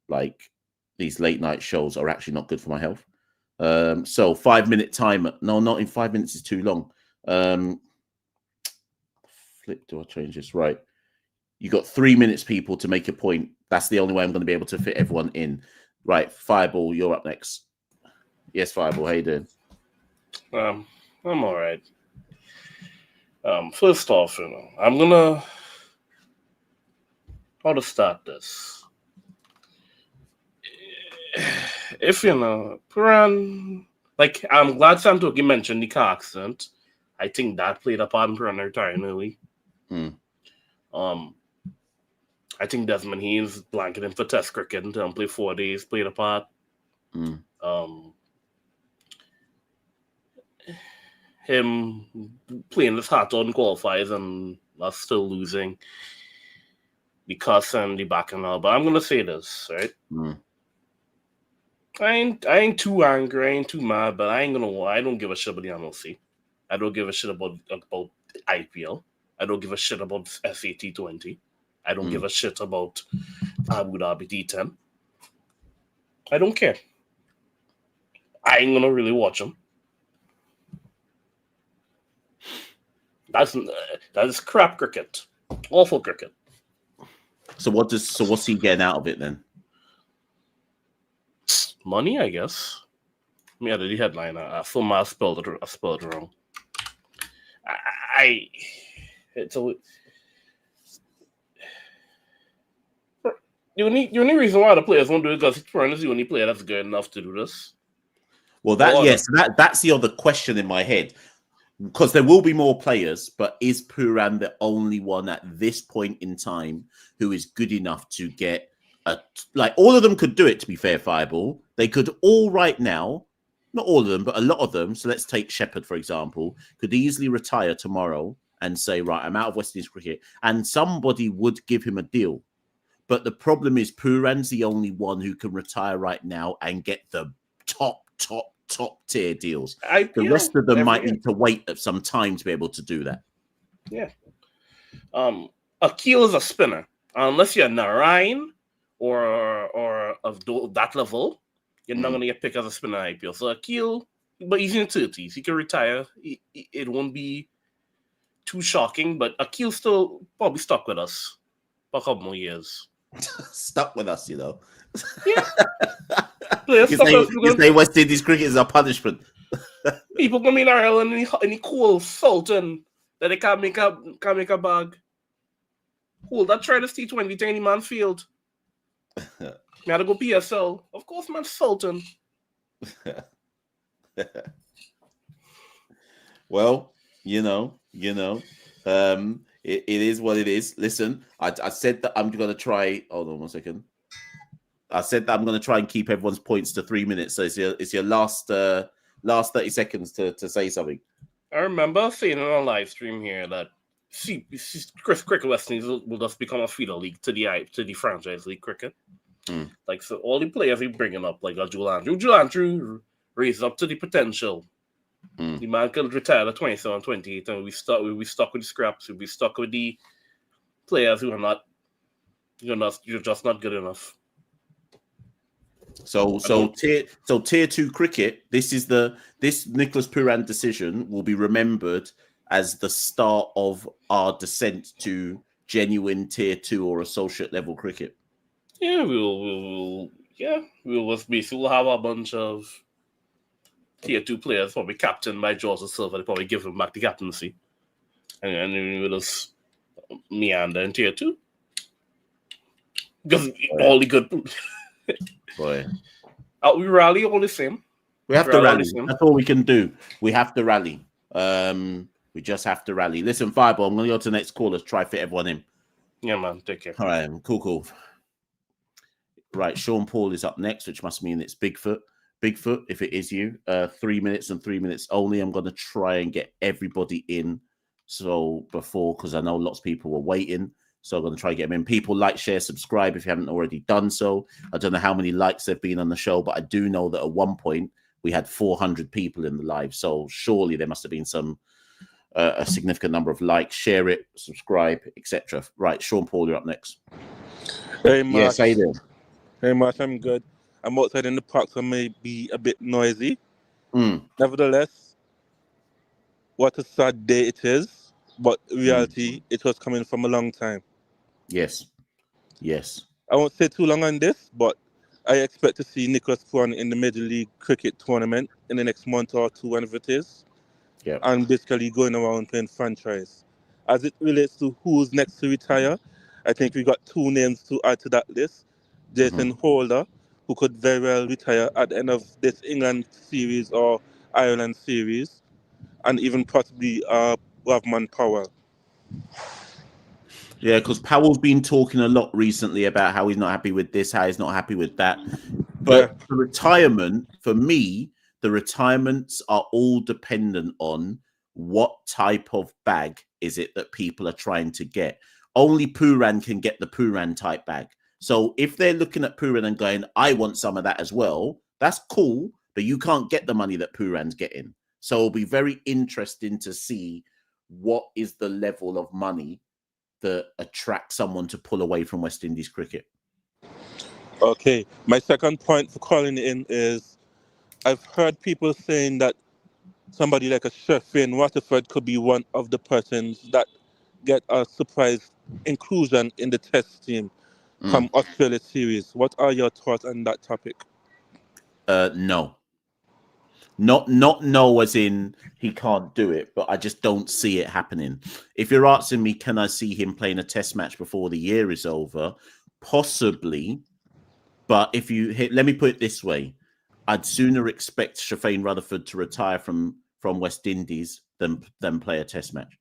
Like, these late night shows are actually not good for my health. So 5-minute timer. No, not in 5 minutes is too long. Do I change this? Right. You got 3 minutes, people, to make a point. That's the only way I'm going to be able to fit everyone in. Right. Fireball, you're up next. Yes, Fireball. How you doing? I'm all right. First off, I'm gonna how to start this. If Pooran, like, I'm glad Santoki mentioned the car accident. I think that played a part in Pooran retiring early. I think Desmond Haynes blanketed him for Test cricket and didn't play 4 days played a part. Him playing his heart on qualifiers and us still losing the cuss and the back and all. But I'm gonna say this, right? I ain't too angry, I ain't too mad, but I don't give a shit about the NLC. I don't give a shit about IPL. I don't give a shit about T20. I don't give a shit about Abu Dhabi T10. I don't care. I ain't gonna really watch them. That's crap cricket. Awful cricket. So what's he getting out of it then? Money, I guess. Let me add the headline. I spelled it wrong. The only reason why the players won't do it is because Pooran is the only player that's good enough to do this. Well, that's the other question in my head. Because there will be more players, but is Pooran the only one at this point in time who is good enough to get all of them could do it, to be fair, Fireball. They could all right now, not all of them, but a lot of them. So let's take Shepherd, for example, could easily retire tomorrow and say, right, I'm out of West Indies cricket. And somebody would give him a deal. But the problem is Pooran's the only one who can retire right now and get the top tier deals. The rest of them might need to wait some time to be able to do that. Yeah. Akil is a spinner. Unless you're Narayan or of that level, you're not going to get picked as a spinner in IPL. So Akil, but he's in the 30s. He can retire. It won't be too shocking, but Akil's still probably stuck with us for a couple more years. Stuck with us, you know. Yeah. You say West Indies cricket is a punishment. People come in Ireland in the cool Sultan that they can't make a bag. Cool, that try this T20 to any man's field. Me had to go PSL. Of course, man, Sultan. Well, it is what it is. Listen, I said that I'm going to try. Hold on 1 second. I said that I'm going to try and keep everyone's points to 3 minutes. So it's your last 30 seconds to say something. I remember saying on a live stream here that cricket West Indies will just become a feeder league to the franchise league cricket. Like, so all the players we bringing up, like Joel Andrew raised up to the potential. The man could retire at 27, 28, and we stuck with the scraps. We'll be stuck with the players who are you're just not good enough. So tier 2 cricket, this Nicholas Pooran decision will be remembered as the start of our descent to genuine tier 2 or associate level cricket. Yeah, we'll have a bunch of tier 2 players, probably captained by George Silva. They probably give him back the captaincy, and we'll just meander in tier 2 because all the good. Boy, we rally all the same. We have to rally. That's all we can do. We have to rally. We just have to rally. Listen, Fireball, I'm going to go to the next call. Let's try fit everyone in. Yeah, man. Take care. All right, cool. Right, Sean Paul is up next, which must mean it's Bigfoot. Bigfoot, if it is you, 3 minutes and 3 minutes only. I'm going to try and get everybody in. So because I know lots of people were waiting. So I'm going to try and get them in. People like, share, subscribe if you haven't already done so. I don't know how many likes there have been on the show, but I do know that at one point we had 400 people in the live. So surely there must have been a significant number of likes. Share it, subscribe, etc. Right, Sean Paul, you're up next. Hey, Mark. Yes, how you doing? Hey, Mark, I'm good. I'm outside in the park, so I may be a bit noisy. Nevertheless, what a sad day it is. But in reality, it was coming from a long time. Yes. I won't say too long on this, but I expect to see Nicholas Pooran in the Major League Cricket tournament in the next month or two, whenever it is. Yeah. And basically going around playing franchise. As it relates to who's next to retire, I think we got two names to add to that list. Jason Holder, who could very well retire at the end of this England series or Ireland series, and even possibly Ravman Powell. Yeah, because Powell's been talking a lot recently about how he's not happy with this, how he's not happy with that. But the retirement, for me, the retirements are all dependent on what type of bag is it that people are trying to get. Only Pooran can get the Pooran type bag. So if they're looking at Pooran and going, I want some of that as well, that's cool, but you can't get the money that Pooran's getting. So it'll be very interesting to see what is the level of money that attracts someone to pull away from West Indies cricket. Okay, my second point for calling in is I've heard people saying that somebody like a Sheffield Waterford could be one of the persons that get a surprise inclusion in the test team come Australia series. What are your thoughts on that topic? No. Not no as in he can't do it, but I just don't see it happening. If you're asking me, can I see him playing a test match before the year is over? Possibly. But let me put it this way. I'd sooner expect Shafane Rutherford to retire from West Indies than play a test match.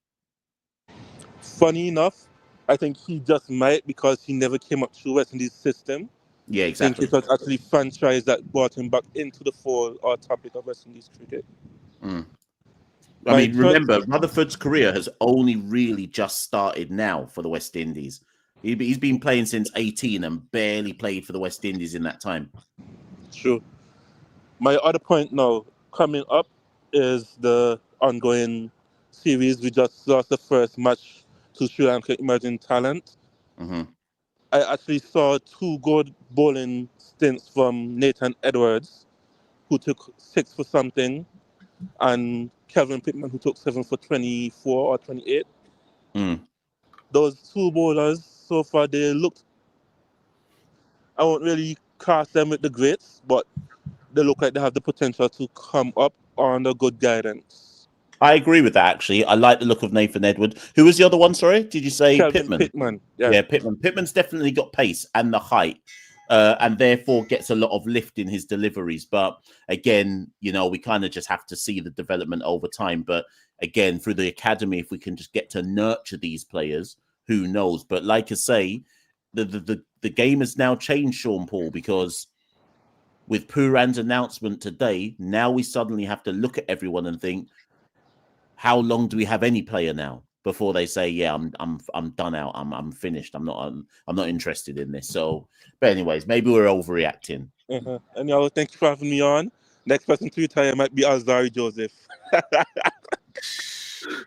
Funny enough, I think he just might because he never came up through West Indies system. Yeah, exactly. I think it was actually franchise that brought him back into the fold or topic of West Indies cricket. I mean, remember, Rutherford's career has only really just started now for the West Indies. He's been playing since 18 and barely played for the West Indies in that time. True. My other point now coming up is the ongoing series. We just lost the first match to Sri Lanka Emerging Talent. I actually saw 2 good bowling stints from Nathan Edwards, who took 6 for something, and Kelvin Pittman, who took 7 for 24 or 28. Those 2 bowlers, so far, they looked... I won't really cast them with the greats, but they look like they have the potential to come up under good guidance. I agree with that, actually. I like the look of Nathan Edward. Who was the other one, sorry? Did you say Kevin Pittman? Pittman. Yeah, Pittman. Pittman's definitely got pace and the height, and therefore gets a lot of lift in his deliveries. But again, you know, we kind of just have to see the development over time. But again, through the academy, if we can just get to nurture these players, who knows? But like I say, the game has now changed, Sean Paul, because with Pooran's announcement today, now we suddenly have to look at everyone and think, how long do we have any player now before they say, yeah, I'm done out, I'm finished, I'm not interested in this. So, but anyways, maybe we're overreacting. And y'all, thank you for having me on. Next person to retire might be Alzari Joseph.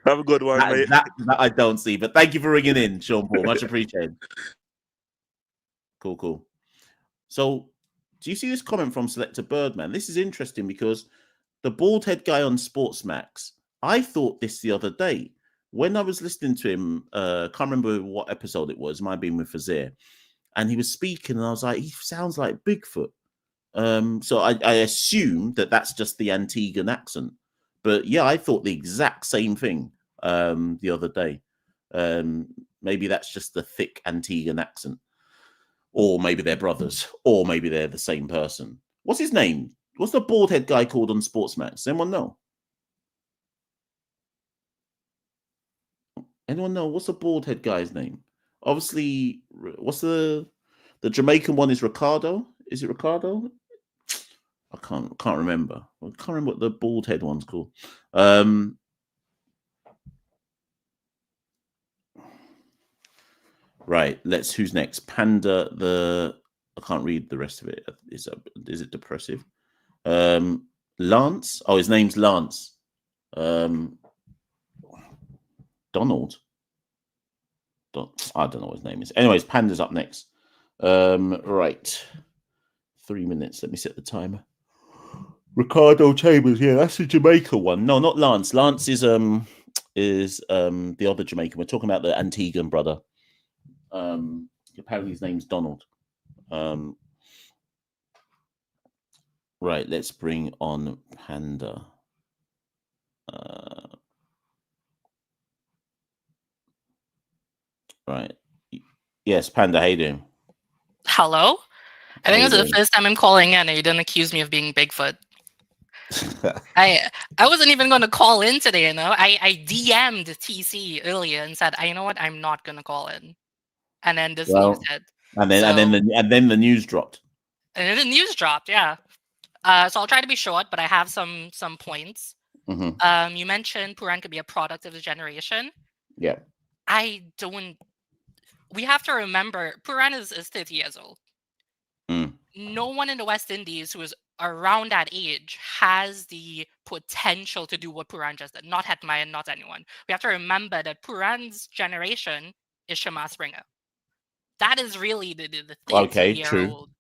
Have a good one, mate. That I don't see, but thank you for ringing in, Sean Paul. Much appreciated. Cool. So, do you see this comment from Selector Birdman? This is interesting because the bald head guy on Sportsmax, I thought this the other day when I was listening to him. Can't remember what episode it was. Might have been with Fazir, and he was speaking, and I was like, he sounds like Bigfoot. So I assume that that's just the Antiguan accent. But yeah, I thought the exact same thing the other day. Maybe that's just the thick Antiguan accent. Or maybe they're brothers. Or maybe they're the same person. What's his name? What's the bald head guy called on Sportsmax? Does anyone know? Anyone know? What's the bald head guy's name? Obviously, what's the Jamaican one is Ricardo? Is it Ricardo? I can't remember. I can't remember what the bald head one's called. Right. Who's next? Panda. I can't read the rest of it. Is it depressive? Lance. Oh, his name's Lance. Donald. I don't know what his name is. Anyways, Panda's up next. Right. 3 minutes. Let me set the timer. Ricardo Chambers. Yeah, that's the Jamaica one. No, not Lance. Lance is the other Jamaican. We're talking about the Antiguan brother. Apparently his name's Donald. Right, let's bring on Panda. Right. Yes, Panda, how you doing? Hello? I think it's the first time I'm calling in and you didn't accuse me of being Bigfoot. I wasn't even going to call in today, you know. I DM'd TC earlier and said, you know what, I'm not going to call in. And then this news hit. And then the news dropped. And then the news dropped, yeah. So I'll try to be short, but I have some points. Mm-hmm. You mentioned Pooran could be a product of the generation. Yeah. We have to remember, Pooran is 30 years old. Mm. No one in the West Indies who is around that age has the potential to do what Pooran just did. Not Hetmaya, not anyone. We have to remember that Pooran's generation is Shema Springer. That is really the 30-year-old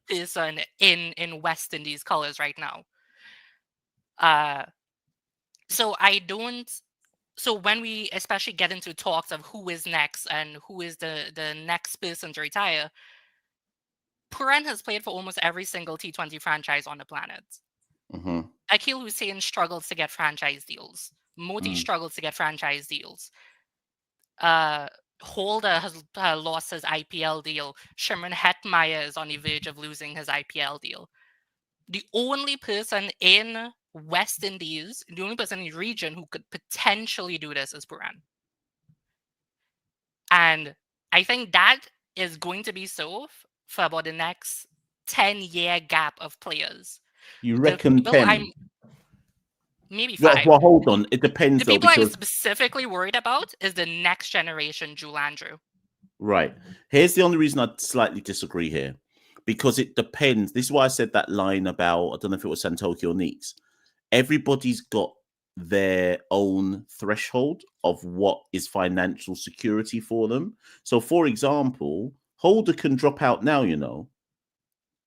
person in West Indies colors right now. So when we especially get into talks of who is next and who is the next person to retire, Pooran has played for almost every single T20 franchise on the planet. Mm-hmm. Akil Hussain struggles to get franchise deals. Moti struggles to get franchise deals. Holder has lost his IPL deal. Shimron Hetmaya is on the verge of losing his IPL deal. The only person in West Indies, the only person in the region who could potentially do this is Pooran. And I think that is going to be so for about the next 10-year gap of players. You reckon 10? Maybe 5. Well, hold on. It depends. The people I'm specifically worried about is the next generation Jewel Andrew. Right. Here's the only reason I slightly disagree here. Because it depends. This is why I said that line about, I don't know if it was Santoki or Neeks. Everybody's got their own threshold of what is financial security for them. So, for example, Holder can drop out now, you know.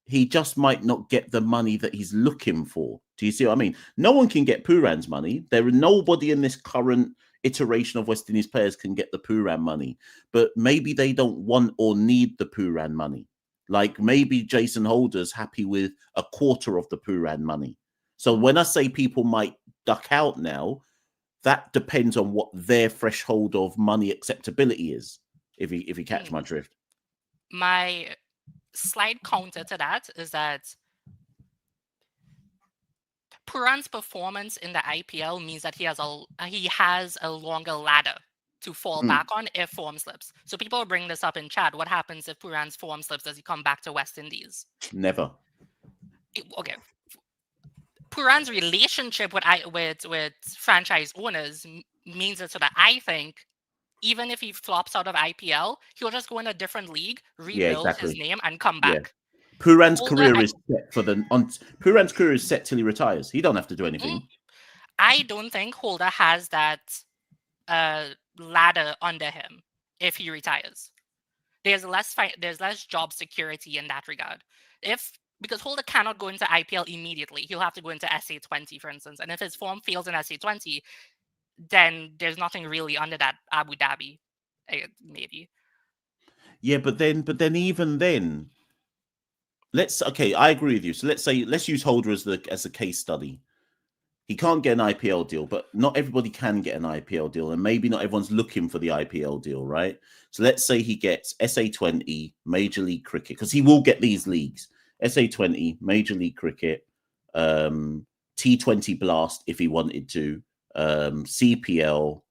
He just might not get the money that he's looking for. Do you see what I mean? No one can get Pooran's money. There are nobody in this current iteration of West Indies players can get the Pooran money. But maybe they don't want or need the Pooran money. Like maybe Jason Holder's happy with a quarter of the Pooran money. So when I say people might duck out now, that depends on what their threshold of money acceptability is. If you catch my drift. My slight counter to that is that Pooran's performance in the IPL means that he has a longer ladder to fall back on if form slips. So people bring this up in chat. What happens if Pooran's form slips? Does he come back to West Indies? Never. Okay. Pooran's relationship with franchise owners means that, so that I think even if he flops out of IPL, he'll just go in a different league, rebuild his name, and come back. Yeah. Pooran's career is set for Pooran's career is set till he retires. He don't have to do anything. I don't think Holder has that ladder under him if he retires. There's less job security in that regard. Because Holder cannot go into IPL immediately, he'll have to go into SA20, for instance. And if his form fails in SA20, then there's nothing really under that Abu Dhabi, maybe. Yeah, but then even then, I agree with you. So let's use Holder as a case study. He can't get an IPL deal, but not everybody can get an IPL deal, and maybe not everyone's looking for the IPL deal, right? So let's say he gets SA20, Major League Cricket, because he will get these leagues: SA20, Major League Cricket, T20 Blast if he wanted to, CPL,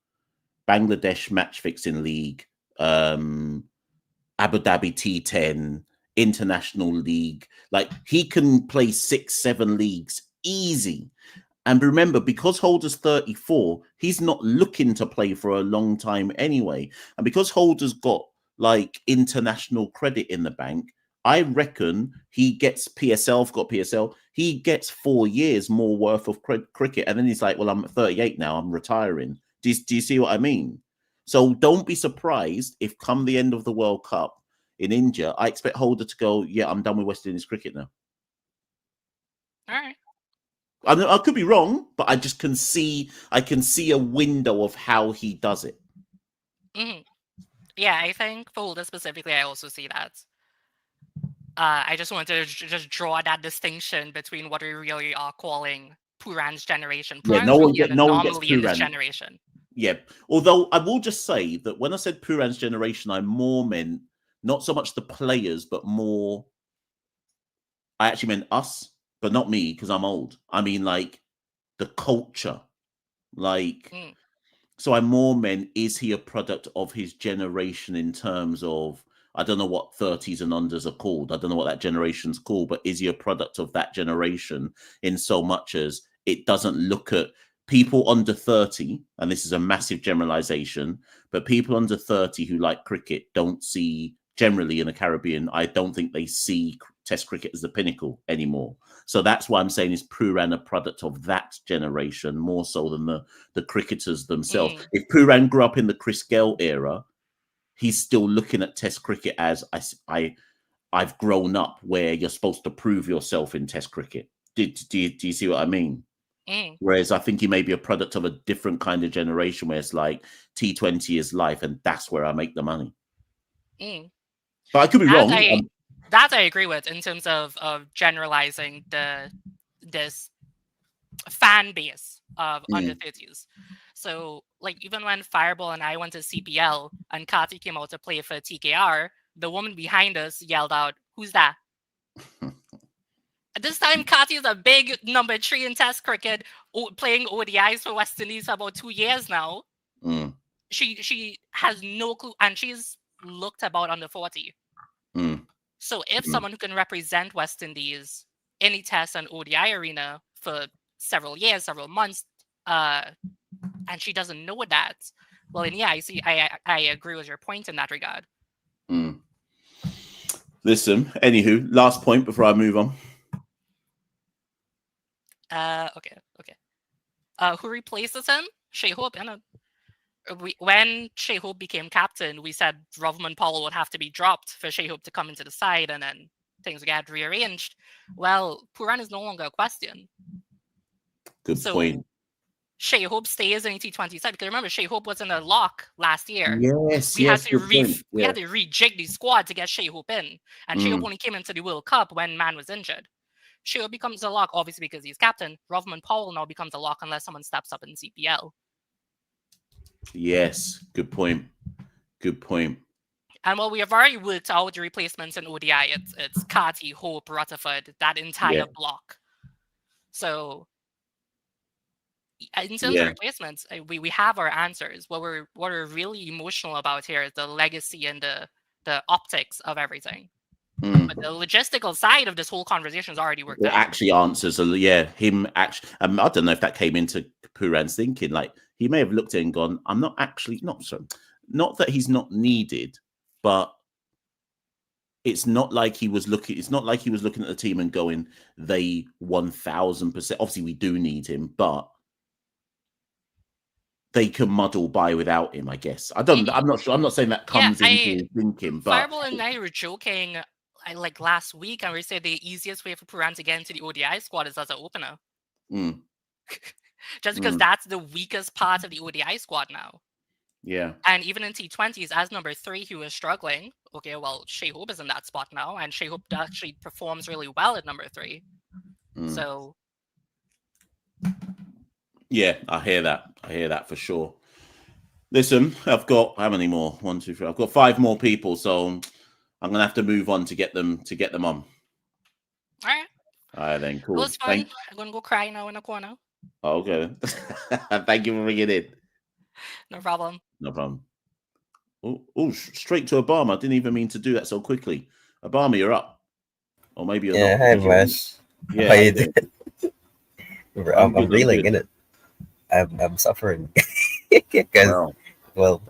Bangladesh Match Fixing League, Abu Dhabi T10, International League. Like, he can play 6-7 leagues easy. And remember, because Holder's 34, he's not looking to play for a long time anyway. And because Holder's got like international credit in the bank, I reckon he gets PSL, he gets 4 years more worth of cricket. And then he's like, well, I'm 38 now, I'm retiring. Do you see what I mean? So don't be surprised if come the end of the World Cup in India, I expect Holder to go, yeah, I'm done with West Indies cricket now. All right. I could be wrong, but I can see a window of how he does it. Yeah, I think for Holder specifically, I also see that. I just wanted to just draw that distinction between what we really are calling Pooran's generation. Pooran's no one really gets in this Pooran. generation. Yeah, although I will just say that when I said Pooran's generation, I more meant not so much the players, but more. I actually meant us, but not me because I'm old. I mean, like the culture, like. So I more meant, is he a product of his generation in terms of, I don't know what 30s and unders are called. I don't know what that generation's called, but is he a product of that generation in so much as it doesn't look at people under 30, and this is a massive generalization, but people under 30 who like cricket don't see, generally in the Caribbean, I don't think they see Test cricket as the pinnacle anymore. So that's why I'm saying is Pooran a product of that generation more so than the cricketers themselves. If Pooran grew up in the Chris Gale era, he's still looking at Test cricket as I've grown up where you're supposed to prove yourself in Test cricket. Do you see what I mean? Whereas I think he may be a product of a different kind of generation where it's like T20 is life and that's where I make the money. But I could be wrong. That I agree with in terms of generalizing this fan base of under 30s. So, like, even when Fireball and I went to CPL and Kati came out to play for TKR, the woman behind us yelled out, "Who's that?" At this time, Kati is a big number 3 in Test cricket, playing ODIs for West Indies for about 2 years now. She has no clue, and she's looked about under 40. So if someone who can represent West Indies in a Test and ODI arena for several years, several months, and she doesn't know that, well, then yeah, I agree with your point in that regard. Listen, anywho, last point before I move on. Okay. Who replaces him? Shea Hope. When Shea Hope became captain, we said Rovman Powell would have to be dropped for Shea Hope to come into the side, and then things get rearranged. Well, Pooran is no longer a question. Good point. Shea Hope stays in the T20 side because remember, Shea Hope was in a lock last year. Yes, we had to rejig the squad to get Shea Hope in, and Shea Hope only came into the World Cup when Man was injured. Sheo becomes a lock, obviously because he's captain. Rovman Powell now becomes a lock unless someone steps up in CPL. Yes, good point. Good point. And while we have already worked out the replacements in ODI, it's Carty, Hope, Rutherford, that entire block. So in terms of replacements, we have our answers. What we're really emotional about here is the legacy and the optics of everything. But the logistical side of this whole conversation is already worked out. Actually answers, him actually. I don't know if that came into Pooran's thinking. Like he may have looked at it and gone, "I'm not actually not that he's not needed, but it's not like he was looking. It's not like he was looking at the team and going, they 1000%. Obviously, we do need him, but." They can muddle by without him, I guess. I'm not sure. I'm not saying that comes into his thinking, but Fireball and I were joking like last week, and we said the easiest way for Pooran to get into the ODI squad is as an opener. Just because that's the weakest part of the ODI squad now. Yeah. And even in T20s, as number 3, he was struggling. Okay, well, Shea Hope is in that spot now, and Shea Hope actually performs really well at number 3. So. Yeah, I hear that for sure. Listen, I've got how many more? 1, 2, 3. I've got 5 more people, so I'm gonna have to move on to get them on. All right, then, cool. It was fun. I'm gonna go cry now in the corner. Okay. Thank you for bringing it in. No problem. No problem. Oh, straight to Obama. I didn't even mean to do that so quickly. Obama, you're up. Or maybe you're not. Hi, Mash. Yeah, How you doing? I'm reeling in it. I'm suffering because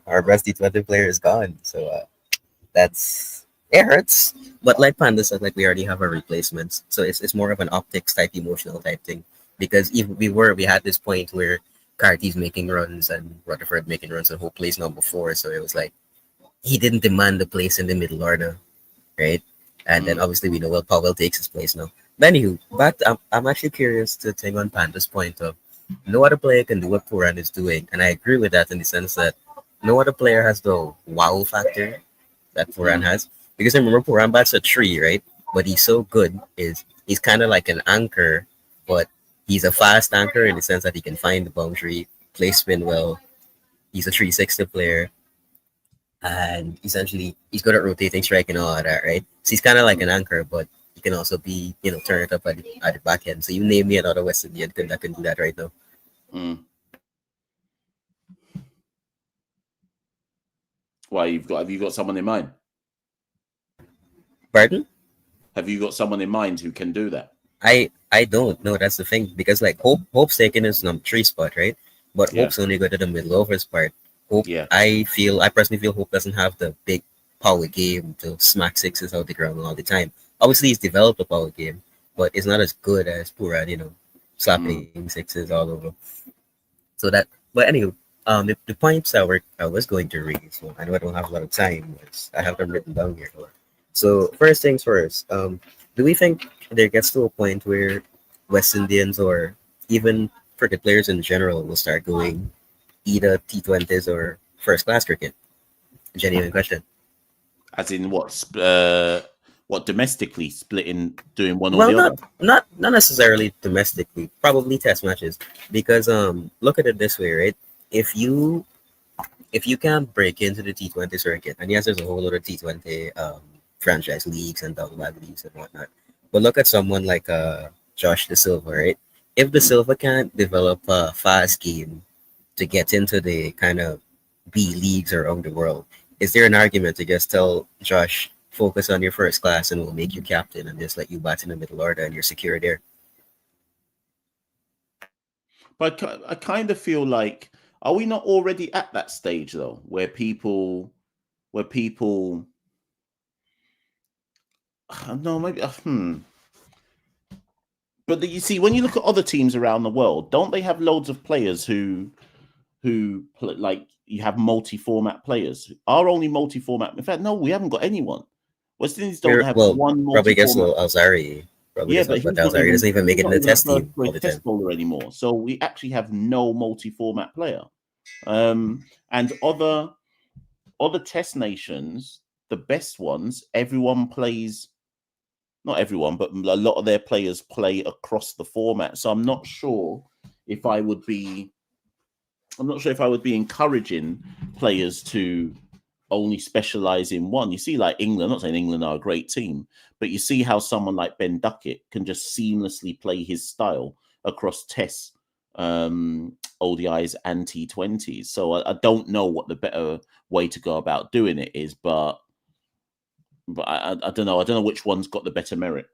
our best T20 player is gone, so it hurts. But like Panda said, like we already have our replacements, so it's more of an optics type, emotional type thing. Because even we had this point where Carty's making runs and Rutherford making runs and Hope plays number 4, so it was like he didn't demand the place in the middle order, right? And then obviously we know Powell takes his place now. But anywho, but I'm actually curious to take on Panda's point of no other player can do what Pooran is doing. And I agree with that in the sense that no other player has the wow factor that Pooran has. Because remember, Pooran bats a 3, right? But he's so good, he's kind of like an anchor, but he's a fast anchor in the sense that he can find the boundary, play spin well. He's a 360 player. And essentially, he's good at rotating, striking, all of that, right? So he's kind of like an anchor, but he can also be, turn it up at the back end. So you name me another West Indian that can do that right now. Why have you got someone in mind? Pardon? Have you got someone in mind who can do that? I don't know. That's the thing, because like Hope's taking his number 3 spot, right? But Hope's only good at the middle overs part. Hope, I personally feel Hope doesn't have the big power game to smack sixes out the ground all the time. Obviously, he's developed a power game, but it's not as good as Pooran, slapping sixes all over. So that, but anyway, the points I was going to raise, so I know I don't have a lot of time, but I have them written down here. So first things first, do we think there gets to a point where West Indians or even cricket players in general will start going either T20s or first class cricket? Genuine question. As in what domestically splitting, doing one or the other? Not necessarily domestically, probably test matches. Because look at it this way, right? If you can't break into the T20 circuit, and yes, there's a whole lot of T20 franchise leagues and double bag leagues and whatnot. But look at someone like Josh De Silva, right? If De Silva can't develop a fast game to get into the kind of B leagues around the world, is there an argument to just tell Josh, focus on your first class and we'll make you captain and just let you bat in the middle order and you're secure there? But I kind of feel like, are we not already at that stage though, where people no, maybe But you see, when you look at other teams around the world, don't they have loads of players who like, you have multi-format players? Our only multi-format, in fact, no, we haven't got anyone. West Indies don't have one multi-format. Probably guess Alzari. But Alzari doesn't even make it in the test team all the time. Bowler anymore. So we actually have no multi-format player. And other test nations, the best ones, everyone plays not everyone, but a lot of their players play across the format. So I'm not sure if I would be encouraging players to only specialize in one. You see, like England, I'm not saying England are a great team, but you see how someone like Ben Duckett can just seamlessly play his style across tests, ODIs and T20s. So I don't know what the better way to go about doing it is, but I don't know. I don't know which one's got the better merit.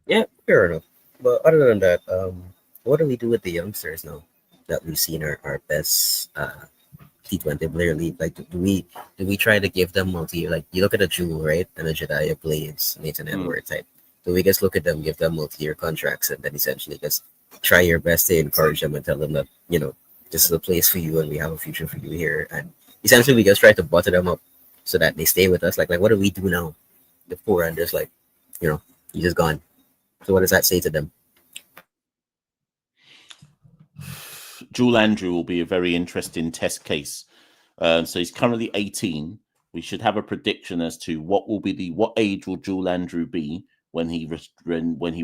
Yeah, fair enough. But other than that, what do we do with the youngsters now that we've seen our best T20 player league? Like, do we try to give them multi-year? Like, you look at a Jewel, right, and a Jediah Blades, Nathan Edward type. Do we just look at them, give them multi-year contracts, and then essentially just try your best to encourage them and tell them that, you know, this is a place for you and we have a future for you here, and essentially we just try to butter them up so that they stay with us. Like what do we do now? The Pooran just like, you know, he's just gone. So what does that say to them? Jewel Andrew will be a very interesting test case. So he's currently 18. We should have a prediction as to what age will Jewel Andrew be when he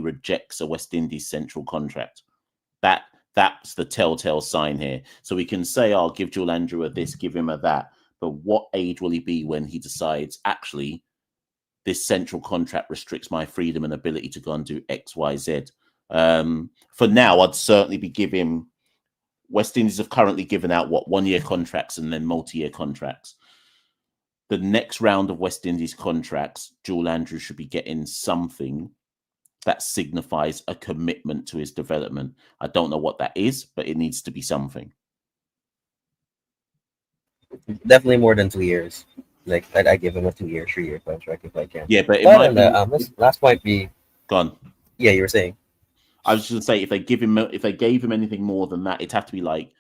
rejects a West Indies central contract. That's the telltale sign here. So we can say, I'll give Jewel Andrew a this, give him a that. But what age will he be when he decides, actually, this central contract restricts my freedom and ability to go and do X, Y, Z? For now, I'd certainly be giving... West Indies have currently given out, 1-year contracts and then multi-year contracts. The next round of West Indies contracts, Jewel Andrew should be getting something that signifies a commitment to his development. I don't know what that is, but it needs to be something. Definitely more than 2 years. Like I give him a 2-year, 3-year contract if I can. Yeah, but it might be... last point be gone. Yeah, you were saying. I was just going to say, if they gave him anything more than that, it'd have to be like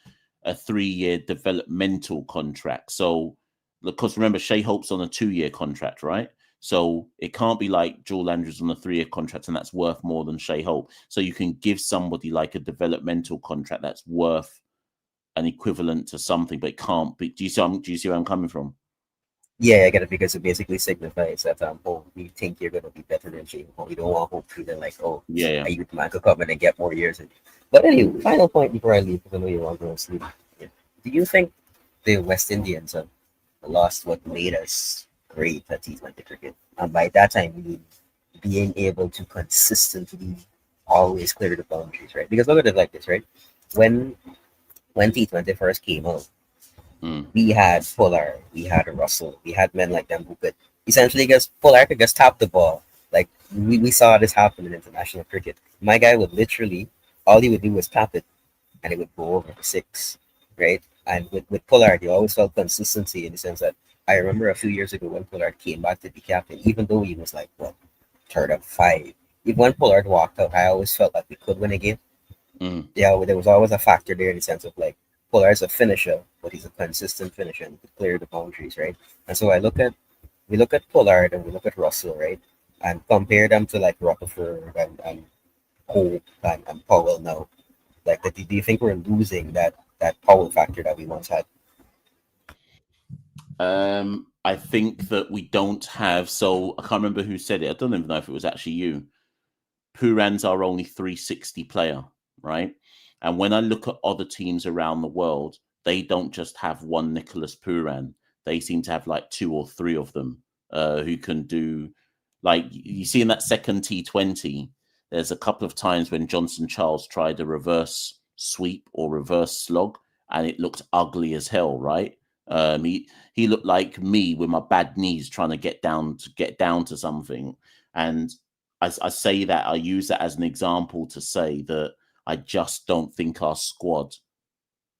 a 3-year developmental contract. So, because remember, Shea Hope's on a 2-year contract, right? So it can't be like Jewel Andrews on a 3-year contract and that's worth more than Shea Hope. So you can give somebody like a developmental contract that's worth an equivalent to something, but it can't be. Do you see where I'm coming from? Yeah, I get it, because it basically signifies that we think you're gonna be better than Shea Hope. We don't want Hope feeling like, a youth man could come in and get more years. But anyway, final point before I leave, because I know you want to go to sleep. Yeah. Do you think the West Indians have lost what made us great at T20 cricket? And by that time, we mean being able to consistently always clear the boundaries, right? Because look at it like this, right? When T20 first came out, we had Pollard, we had Russell, we had men like them who could essentially Pollard could just tap the ball. Like we saw this happen in international cricket. My guy would literally, all he would do was tap it and it would go over for 6, right? And with Pollard, you always felt consistency in the sense that I remember a few years ago when Pollard came back to be captain, even though he was like, third of 5. Even when Pollard walked out, I always felt like we could win a game. Yeah, there was always a factor there in the sense of like, Pollard's a finisher, but he's a consistent finisher and could clear the boundaries, right? And so we look at Pollard and we look at Russell, right? And compare them to like Rutherford and Hope and Powell now. Like, do you think we're losing that Powell factor that we once had? I think that we don't have. So I can't remember who said it. I don't even know if it was actually you. Pooran's our only 360 player, right? And when I look at other teams around the world, they don't just have one Nicholas Pooran. They seem to have like 2 or 3 of them who can do, like you see in that second T20, there's a couple of times when Johnson Charles tried a reverse sweep or reverse slog, and it looked ugly as hell, right? He looked like me with my bad knees trying to get down to something. And I say that, I use that as an example to say that I just don't think our squad,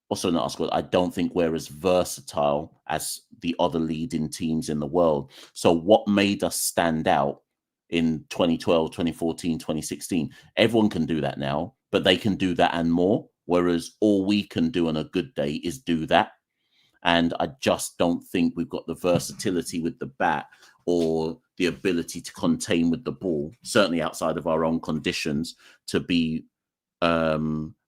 also not our squad, I don't think we're as versatile as the other leading teams in the world. So what made us stand out in 2012, 2014, 2016, everyone can do that now, but they can do that and more. Whereas all we can do on a good day is do that. And I just don't think we've got the versatility with the bat or the ability to contain with the ball, certainly outside of our own conditions, to be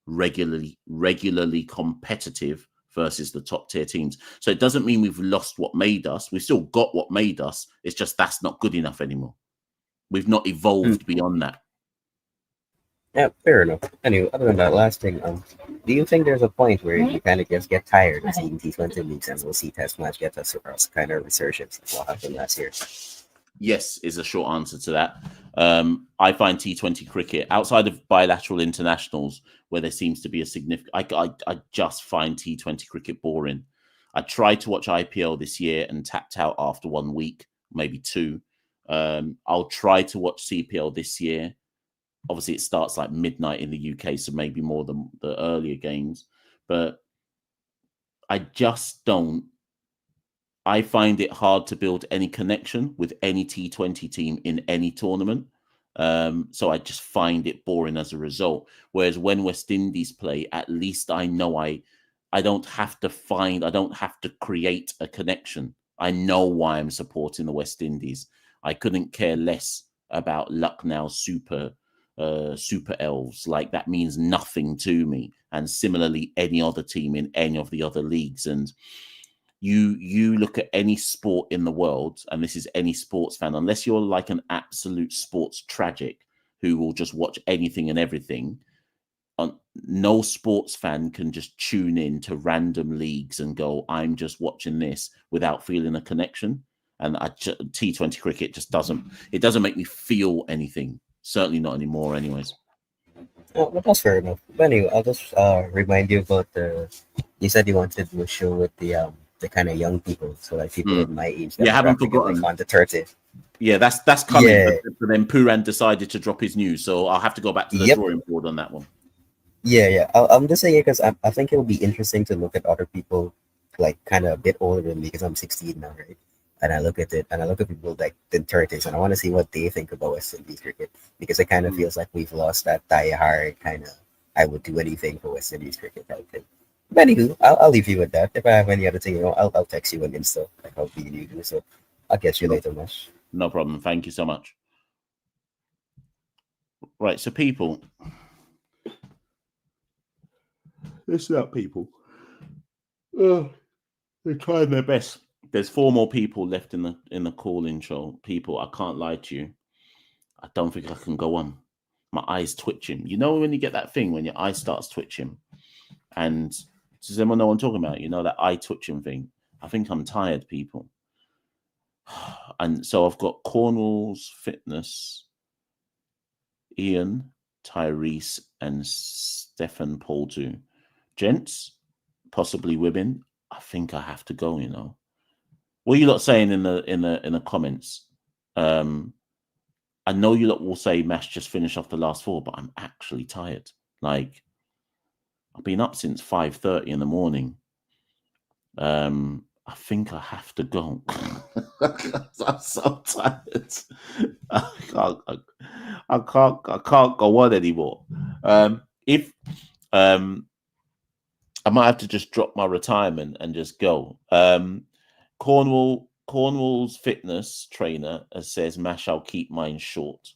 regularly competitive versus the top tier teams. So it doesn't mean we've lost what made us. We've still got what made us. It's just that's not good enough anymore. We've not evolved beyond that. Yeah, fair enough. Anyway, other than that, last thing, do you think there's a point where you kind of just get tired of seeing T20 leagues and we'll see Test match get us across kind of resurgence like what happened last year? Yes, is a short answer to that. I find T20 cricket, outside of bilateral internationals, where there seems to be a significant... I just find T20 cricket boring. I tried to watch IPL this year and tapped out after 1 week, maybe 2. I'll try to watch CPL this year. Obviously, it starts like midnight in the UK, so maybe more than the earlier games. But I just don't. I find it hard to build any connection with any T20 team in any tournament. So I just find it boring as a result. Whereas when West Indies play, at least I know I don't have to create a connection. I know why I'm supporting the West Indies. I couldn't care less about Lucknow Super Elves. Like, that means nothing to me. And similarly, any other team in any of the other leagues. And you look at any sport in the world, and this is any sports fan, unless you're like an absolute sports tragic who will just watch anything and everything, no sports fan can just tune in to random leagues and go, I'm just watching this without feeling a connection. And T20 cricket just doesn't make me feel anything. Certainly not anymore anyways. Well, that's fair enough. But anyway, I'll just remind you about you said you wanted to do a show with the kind of young people, so like people in my age. Yeah, haven't forgotten. On the 30th. Yeah, that's coming. Yeah. But then Pooran decided to drop his news, so I'll have to go back to the drawing board on that one. Yeah. I'm just saying it because I think it will be interesting to look at other people like kind of a bit older than me, because I'm 16 now, right? And I look at it, and I look at people like the 30s, and I want to see what they think about West Indies cricket, because it kind of feels like we've lost that die-hard kind of I would do anything for West Indies cricket type thing. But anywho, I'll leave you with that. If I have any other thing, I'll text you on Insta, like how you do. So I'll catch you later, Mash. No problem. Thank you so much. Right, so people, listen up, people. They're trying their best. There's 4 more people left in the call-in show. People, I can't lie to you. I don't think I can go on. My eye's twitching. You know when you get that thing when your eye starts twitching? And does anyone know what I'm talking about? You know, that eye twitching thing? I think I'm tired, people. And so I've got Cornwall's Fitness, Ian, Tyrese, and Stefan Poldu. Gents, possibly women, I think I have to go, you know. What are you lot saying in the comments? I know you lot will say Mash just finish off the last 4, but I'm actually tired. Like, I've been up since 5:30 in the morning. I think I have to go. I'm so tired. I can't go on anymore. I might have to just drop my retirement and just go. Cornwall's fitness trainer says, Mash, I'll keep mine short.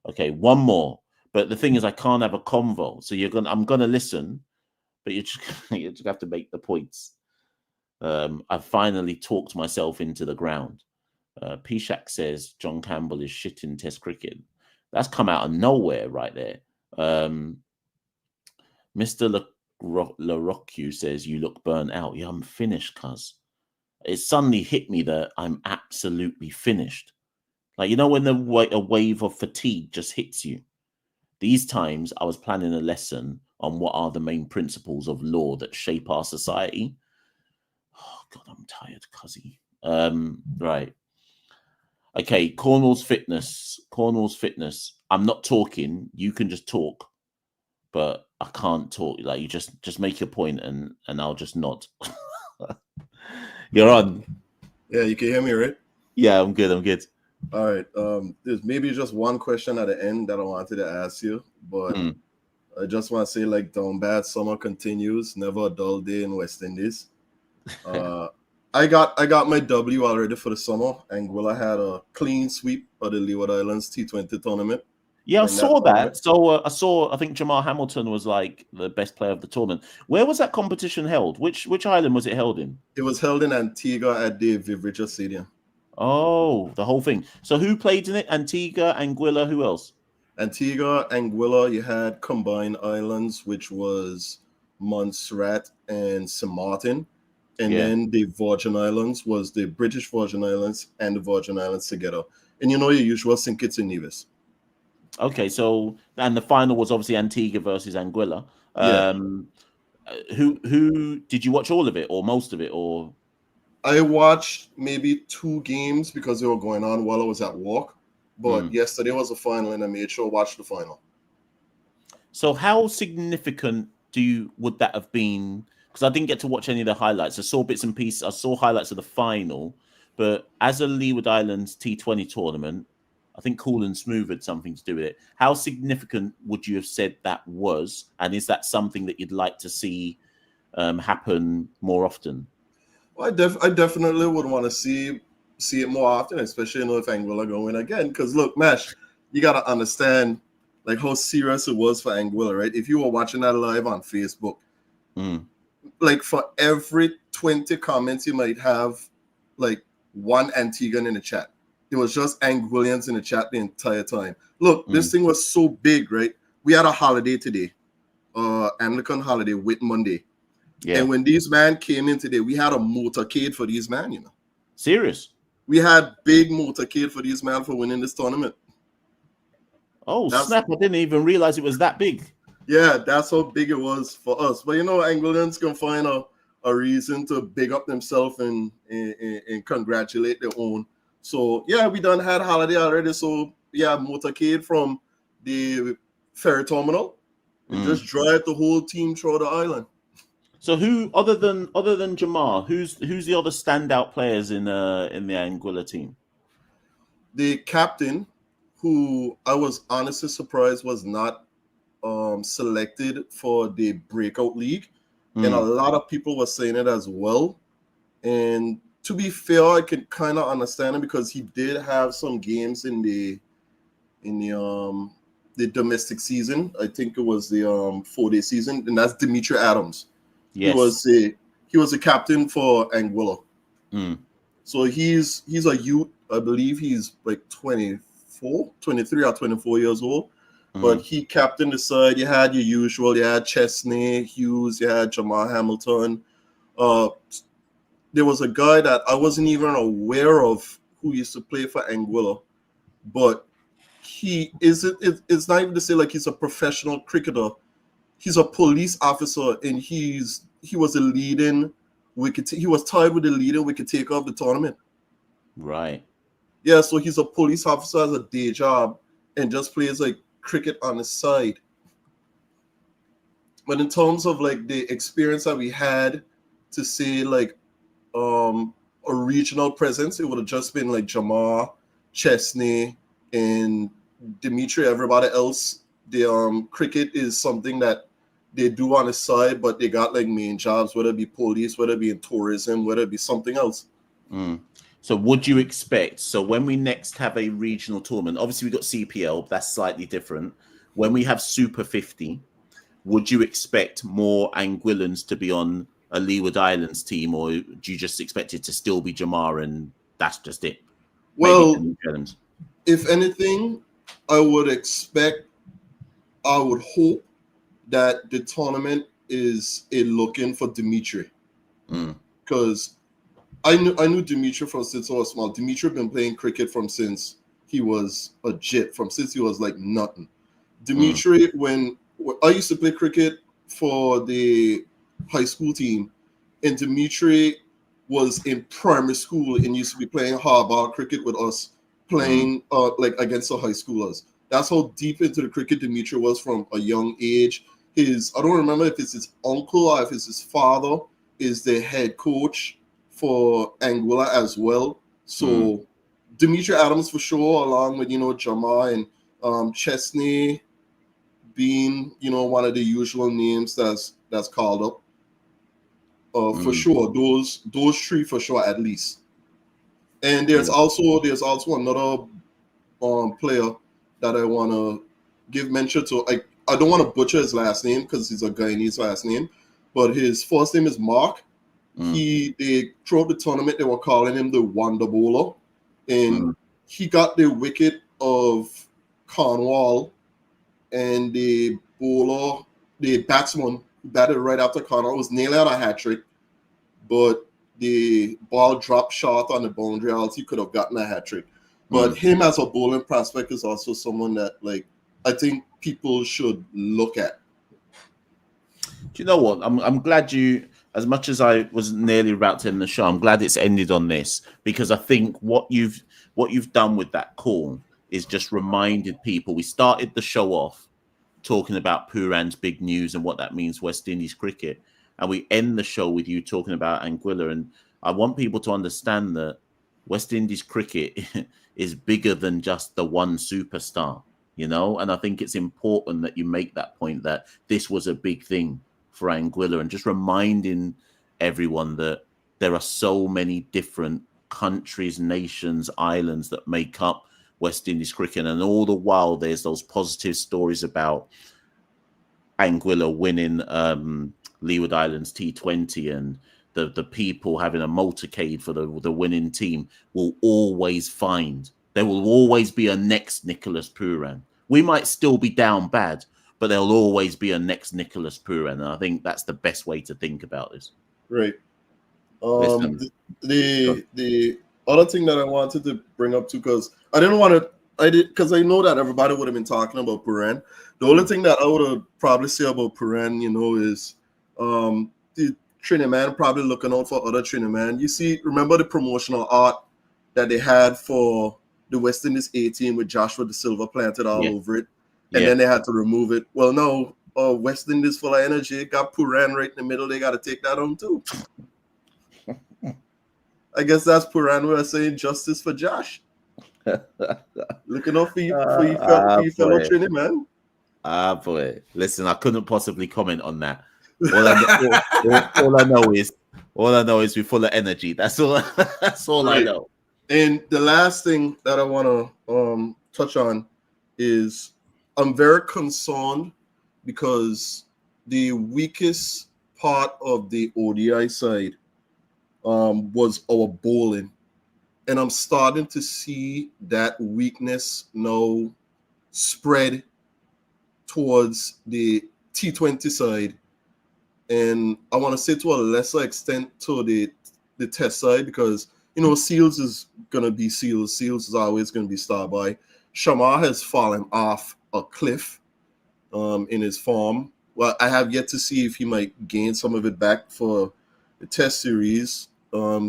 Okay, one more. But the thing is, I can't have a convo. So I'm gonna listen, but you just have to make the points. I've finally talked myself into the ground. Pishak says John Campbell is shit in Test cricket. That's come out of nowhere right there. Mr. LaRocque says you look burnt out. Yeah, I'm finished, cuz. It suddenly hit me that I'm absolutely finished. Like, you know, when a wave of fatigue just hits you. These times I was planning a lesson on what are the main principles of law that shape our society. Oh, God, I'm tired, cuzzy. Right. Okay, Cornwall's Fitness. I'm not talking. You can just talk. But I can't talk. Like, you just make your point and I'll just nod. You're on. Yeah, you can hear me, right? Yeah, I'm good. All right. There's maybe just one question at the end that I wanted to ask you, but I just want to say, like, down bad summer continues. Never a dull day in West Indies. I got my W already for the summer. Anguilla had a clean sweep of the Leeward Islands T20 tournament. Yeah, I saw that. So I think Jamal Hamilton was like the best player of the tournament. Where was that competition held? Which island was it held in? It was held in Antigua at the Viv Richards Stadium. Oh, the whole thing. So who played in it? Antigua, Anguilla, who else? Antigua, Anguilla, you had Combined Islands, which was Montserrat and St. Martin. And then the Virgin Islands was the British Virgin Islands and the Virgin Islands together. And your usual St. Kitts and Nevis. Okay, so and the final was obviously Antigua versus Anguilla. Who did you watch all of it or most of it or? I watched maybe 2 games because they were going on while I was at work. But yesterday was the final, and I made sure I watched the final. So how significant would that have been? Because I didn't get to watch any of the highlights. I saw bits and pieces. I saw highlights of the final. But as a Leeward Islands T20 tournament, I think Cool and Smooth had something to do with it. How significant would you have said that was? And is that something that you'd like to see happen more often? Well, I definitely would want to see it more often, especially if Anguilla go in again. Because look, Mash, you gotta understand like how serious it was for Anguilla, right? If you were watching that live on Facebook, like for every 20 comments you might have, like one Antiguan in the chat. It was just Anguillians in the chat the entire time. Look, this thing was so big, right? We had a holiday today, Anglican holiday, Whit Monday. Yeah. And when these men came in today, we had a motorcade for these men, Serious? We had big motorcade for these men for winning this tournament. Oh, snap. I didn't even realize it was that big. Yeah, that's how big it was for us. But Anguillians can find a reason to big up themselves and congratulate their own. So, yeah, we done had holiday already. So, yeah, motorcade from the ferry terminal. And just drive the whole team through the island. So who other than Jamar, who's the other standout players in the Anguilla team? The captain, who I was honestly surprised was not selected for the breakout league, and a lot of people were saying it as well. And to be fair, I can kind of understand it because he did have some games in the domestic season. I think it was the 4-day season, and that's Dimitri Adams. Yes. He was a captain for Anguilla. So he's a youth. I believe he's like 23 or 24 years old. But he captained the side. You had your usual. You had Chesney, Hughes. You had Jamar Hamilton. There was a guy that I wasn't even aware of who used to play for Anguilla. But it's not even to say like he's a professional cricketer. He's a police officer, and he was the leading wicket. He was tied with the leading wicket taker of the tournament. Right. Yeah, so he's a police officer as a day job and just plays like cricket on the side. But in terms of like the experience that we had to say like a regional presence, it would have just been like Jamar, Chesney, and Dimitri. Everybody else, the cricket is something that they do on the side, but they got like main jobs, whether it be police, whether it be in tourism, whether it be something else. So would you expect, so when we next have a regional tournament, obviously we got CPL, that's slightly different. When we have Super 50, would you expect more Anguillans to be on a Leeward Islands team, or do you just expect it to still be Jamar and that's just it? Well, if anything, I would hope that the tournament is looking for Dimitri, because I knew Dimitri from since I was small. Dimitri been playing cricket from since he was a jit, from since he was like nothing. Dimitri, when I used to play cricket for the high school team, and Dimitri was in primary school and used to be playing hardball cricket with us, playing like against the high schoolers. That's how deep into the cricket Dimitri was from a young age. I don't remember if it's his uncle or if it's his father is the head coach for Anguilla as well. So Dimitri Adams for sure, along with Jamar and Chesney being one of the usual names that's called up. For sure, those three for sure at least. And there's also another player that I want to give mention to. I don't want to butcher his last name because he's a Guyanese last name, but his first name is Mark. They throughout the tournament they were calling him the Wonder Bowler and he got the wicket of Cornwall, and the bowler, the batsman who batted right after Cornwall was nearly on a hat trick, but the ball dropped short on the boundary, else he could have gotten a hat trick. But him as a bowling prospect is also someone that, like, I think people should look at. Do you know what? I'm glad you, as much as I was nearly about to end the show, I'm glad it's ended on this, because I think what you've done with that call is just reminded people. We started the show off talking about Pooran's big news and what that means West Indies cricket, and we end the show with you talking about Anguilla. And I want people to understand that West Indies cricket is bigger than just the one superstar, you know. And I think it's important that you make that point, that this was a big thing for Anguilla, and just reminding everyone that there are so many different countries, nations, islands that make up West Indies cricket, and all the while there's those positive stories about Anguilla winning Leeward Islands T20 and the people having a motorcade for the winning team. Will always find there will always be a next Nicholas Pooran. We might still be down bad, but there'll always be a next Nicholas Pooran, and I think that's the best way to think about this. Right. The other thing that I wanted to bring up too, because I know that everybody would have been talking about Pooran. The only thing that I would have probably say about Pooran, you know, is the Trinidad probably looking out for other Trinidad. You see, remember the promotional art that they had for the West Indies A team with Joshua De Silva planted all over it, and then they had to remove it. Well, no, West Indies full of energy got Pooran right in the middle. They got to take that on too. I guess that's Pooran way of saying justice for Josh. Looking out for you, fellow Trinity, man. Ah, boy. Listen, I couldn't possibly comment on that. All I know is we're full of energy. That's all. That's all right. I know. And the last thing that I want to touch on is I'm very concerned because the weakest part of the ODI side was our bowling, and I'm starting to see that weakness now spread towards the T20 side, and I want to say to a lesser extent to the test side, because you know Seals is gonna be Seals. Seals is always gonna be star by. Shamar has fallen off a cliff in his form. Well, I have yet to see if he might gain some of it back for the test series.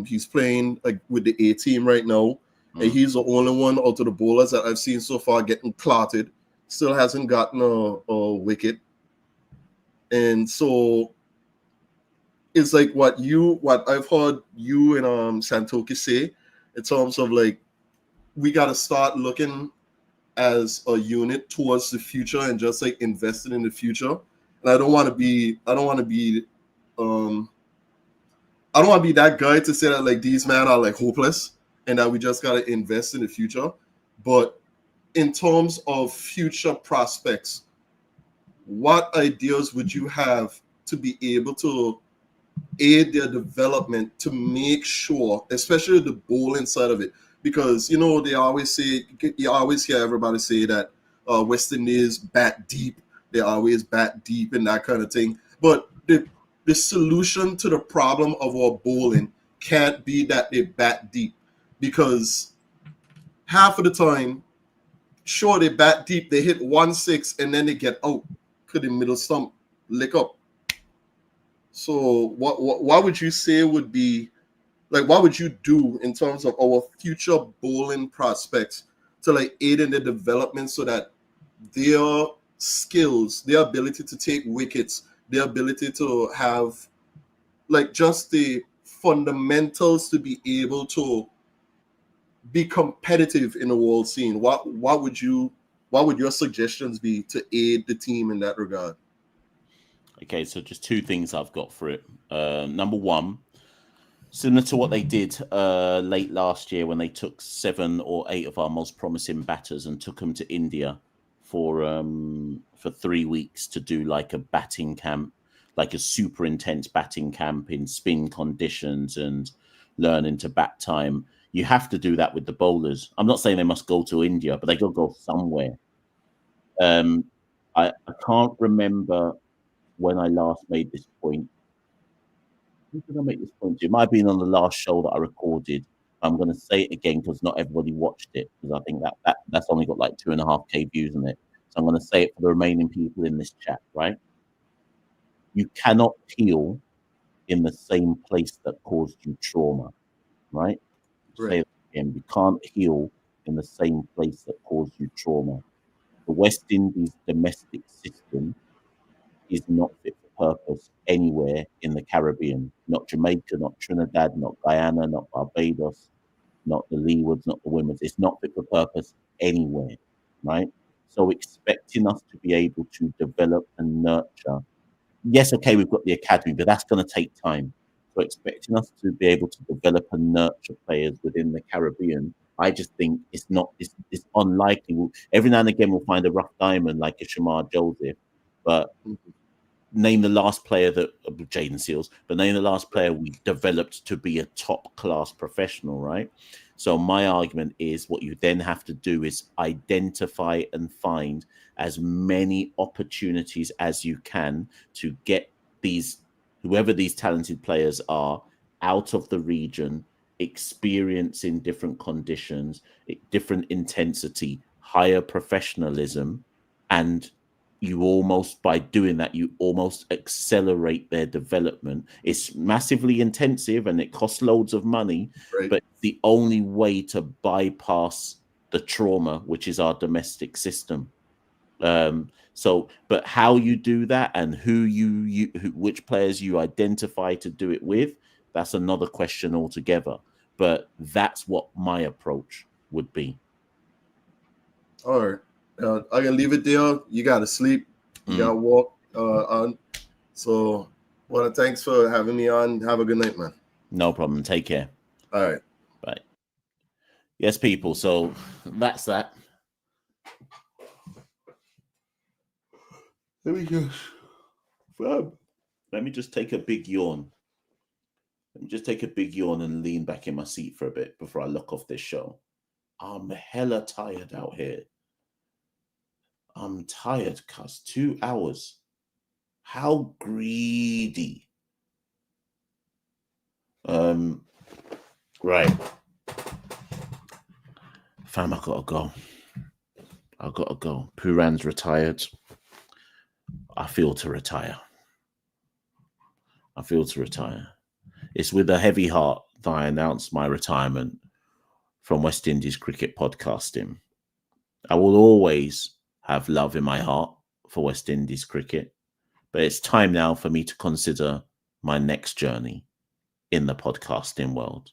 He's playing with the A team right now, and he's the only one out of the bowlers that I've seen so far getting clotted. Still hasn't gotten a wicket, and so it's like what I've heard you and Santoki say in terms of like we got to start looking as a unit towards the future and just like investing in the future. And I don't want to be that guy to say that like these men are like hopeless and that we just got to invest in the future. But in terms of future prospects, what ideas would you have to be able to aid their development to make sure, especially the bowling side of it? Because, you know, they always say, you always hear everybody say that West Indies bat deep. They always bat deep and that kind of thing. But the solution to the problem of our bowling can't be that they bat deep, because half of the time, sure, they bat deep, they hit 1-6 and then they get out. Could the middle stump lick up? So what would you say would be, like, what would you do in terms of our future bowling prospects to like aid in their development so that their skills, their ability to take wickets, their ability to have like just the fundamentals to be able to be competitive in the world scene? What would your suggestions be to aid the team in that regard? Okay, so just two things I've got for it. Number one, similar to what they did late last year when they took 7 or 8 of our most promising batters and took them to India for 3 weeks to do like a batting camp, like a super intense batting camp in spin conditions and learning to bat time. You have to do that with the bowlers. I'm not saying they must go to India, but they got to go somewhere. I can't remember when I last made this point. Who did I make this point to? It might have been on the last show that I recorded. I'm going to say it again because not everybody watched it, because I think that's only got like 2.5K views on it. So I'm going to say it for the remaining people in this chat, right? You cannot heal in the same place that caused you trauma, right? Say that again. You can't heal in the same place that caused you trauma. The West Indies domestic system is not fit for purpose anywhere in the Caribbean. Not Jamaica, not Trinidad, not Guyana, not Barbados, not the Leewards, not the Women's. It's not fit for purpose anywhere, right? So expecting us to be able to develop and nurture. Yes, okay, we've got the academy, but that's going to take time. So expecting us to be able to develop and nurture players within the Caribbean, I just think it's unlikely. Every now and again, we'll find a rough diamond like a Shamar Joseph, but name the last player Jaden Seals, but name the last player we developed to be a top class professional, right? So my argument is what you then have to do is identify and find as many opportunities as you can to get whoever these talented players are out of the region, experiencing different conditions, different intensity, higher professionalism, and by doing that, you almost accelerate their development. It's massively intensive and it costs loads of money, but it's the only way to bypass the trauma, which is our domestic system. But how you do that and which players you identify to do it with, that's another question altogether. But that's what my approach would be. All right. I can leave it there. You got to sleep. You got to walk on. So, thanks for having me on. Have a good night, man. No problem. Take care. All right. Bye. Yes, people. So that's that. Let me just take a big yawn. Let me just take a big yawn and lean back in my seat for a bit before I lock off this show. I'm hella tired out here. I'm tired, cuz 2 hours. How greedy. Right. Fam, I gotta go. Pooran's retired. I feel to retire. It's with a heavy heart that I announce my retirement from West Indies cricket podcasting. I will always have love in my heart for West Indies cricket, but it's time now for me to consider my next journey in the podcasting world.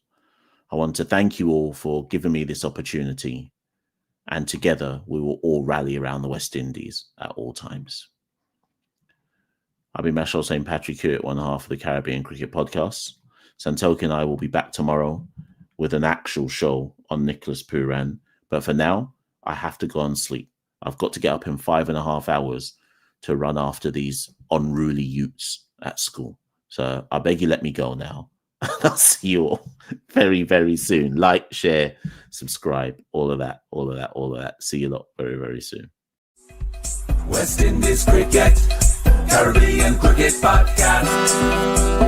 I want to thank you all for giving me this opportunity, and together we will all rally around the West Indies at all times. I'll be Machel St. Patrick here at one half of the Caribbean Cricket Podcast. Santoki and I will be back tomorrow with an actual show on Nicholas Pooran. But for now, I have to go and sleep. I've got to get up in 5.5 hours to run after these unruly youths at school. So I beg you, let me go now. I'll see you all very, very soon. Like, share, subscribe, all of that. See you lot very, very soon. West Indies Cricket, Caribbean Cricket Podcast.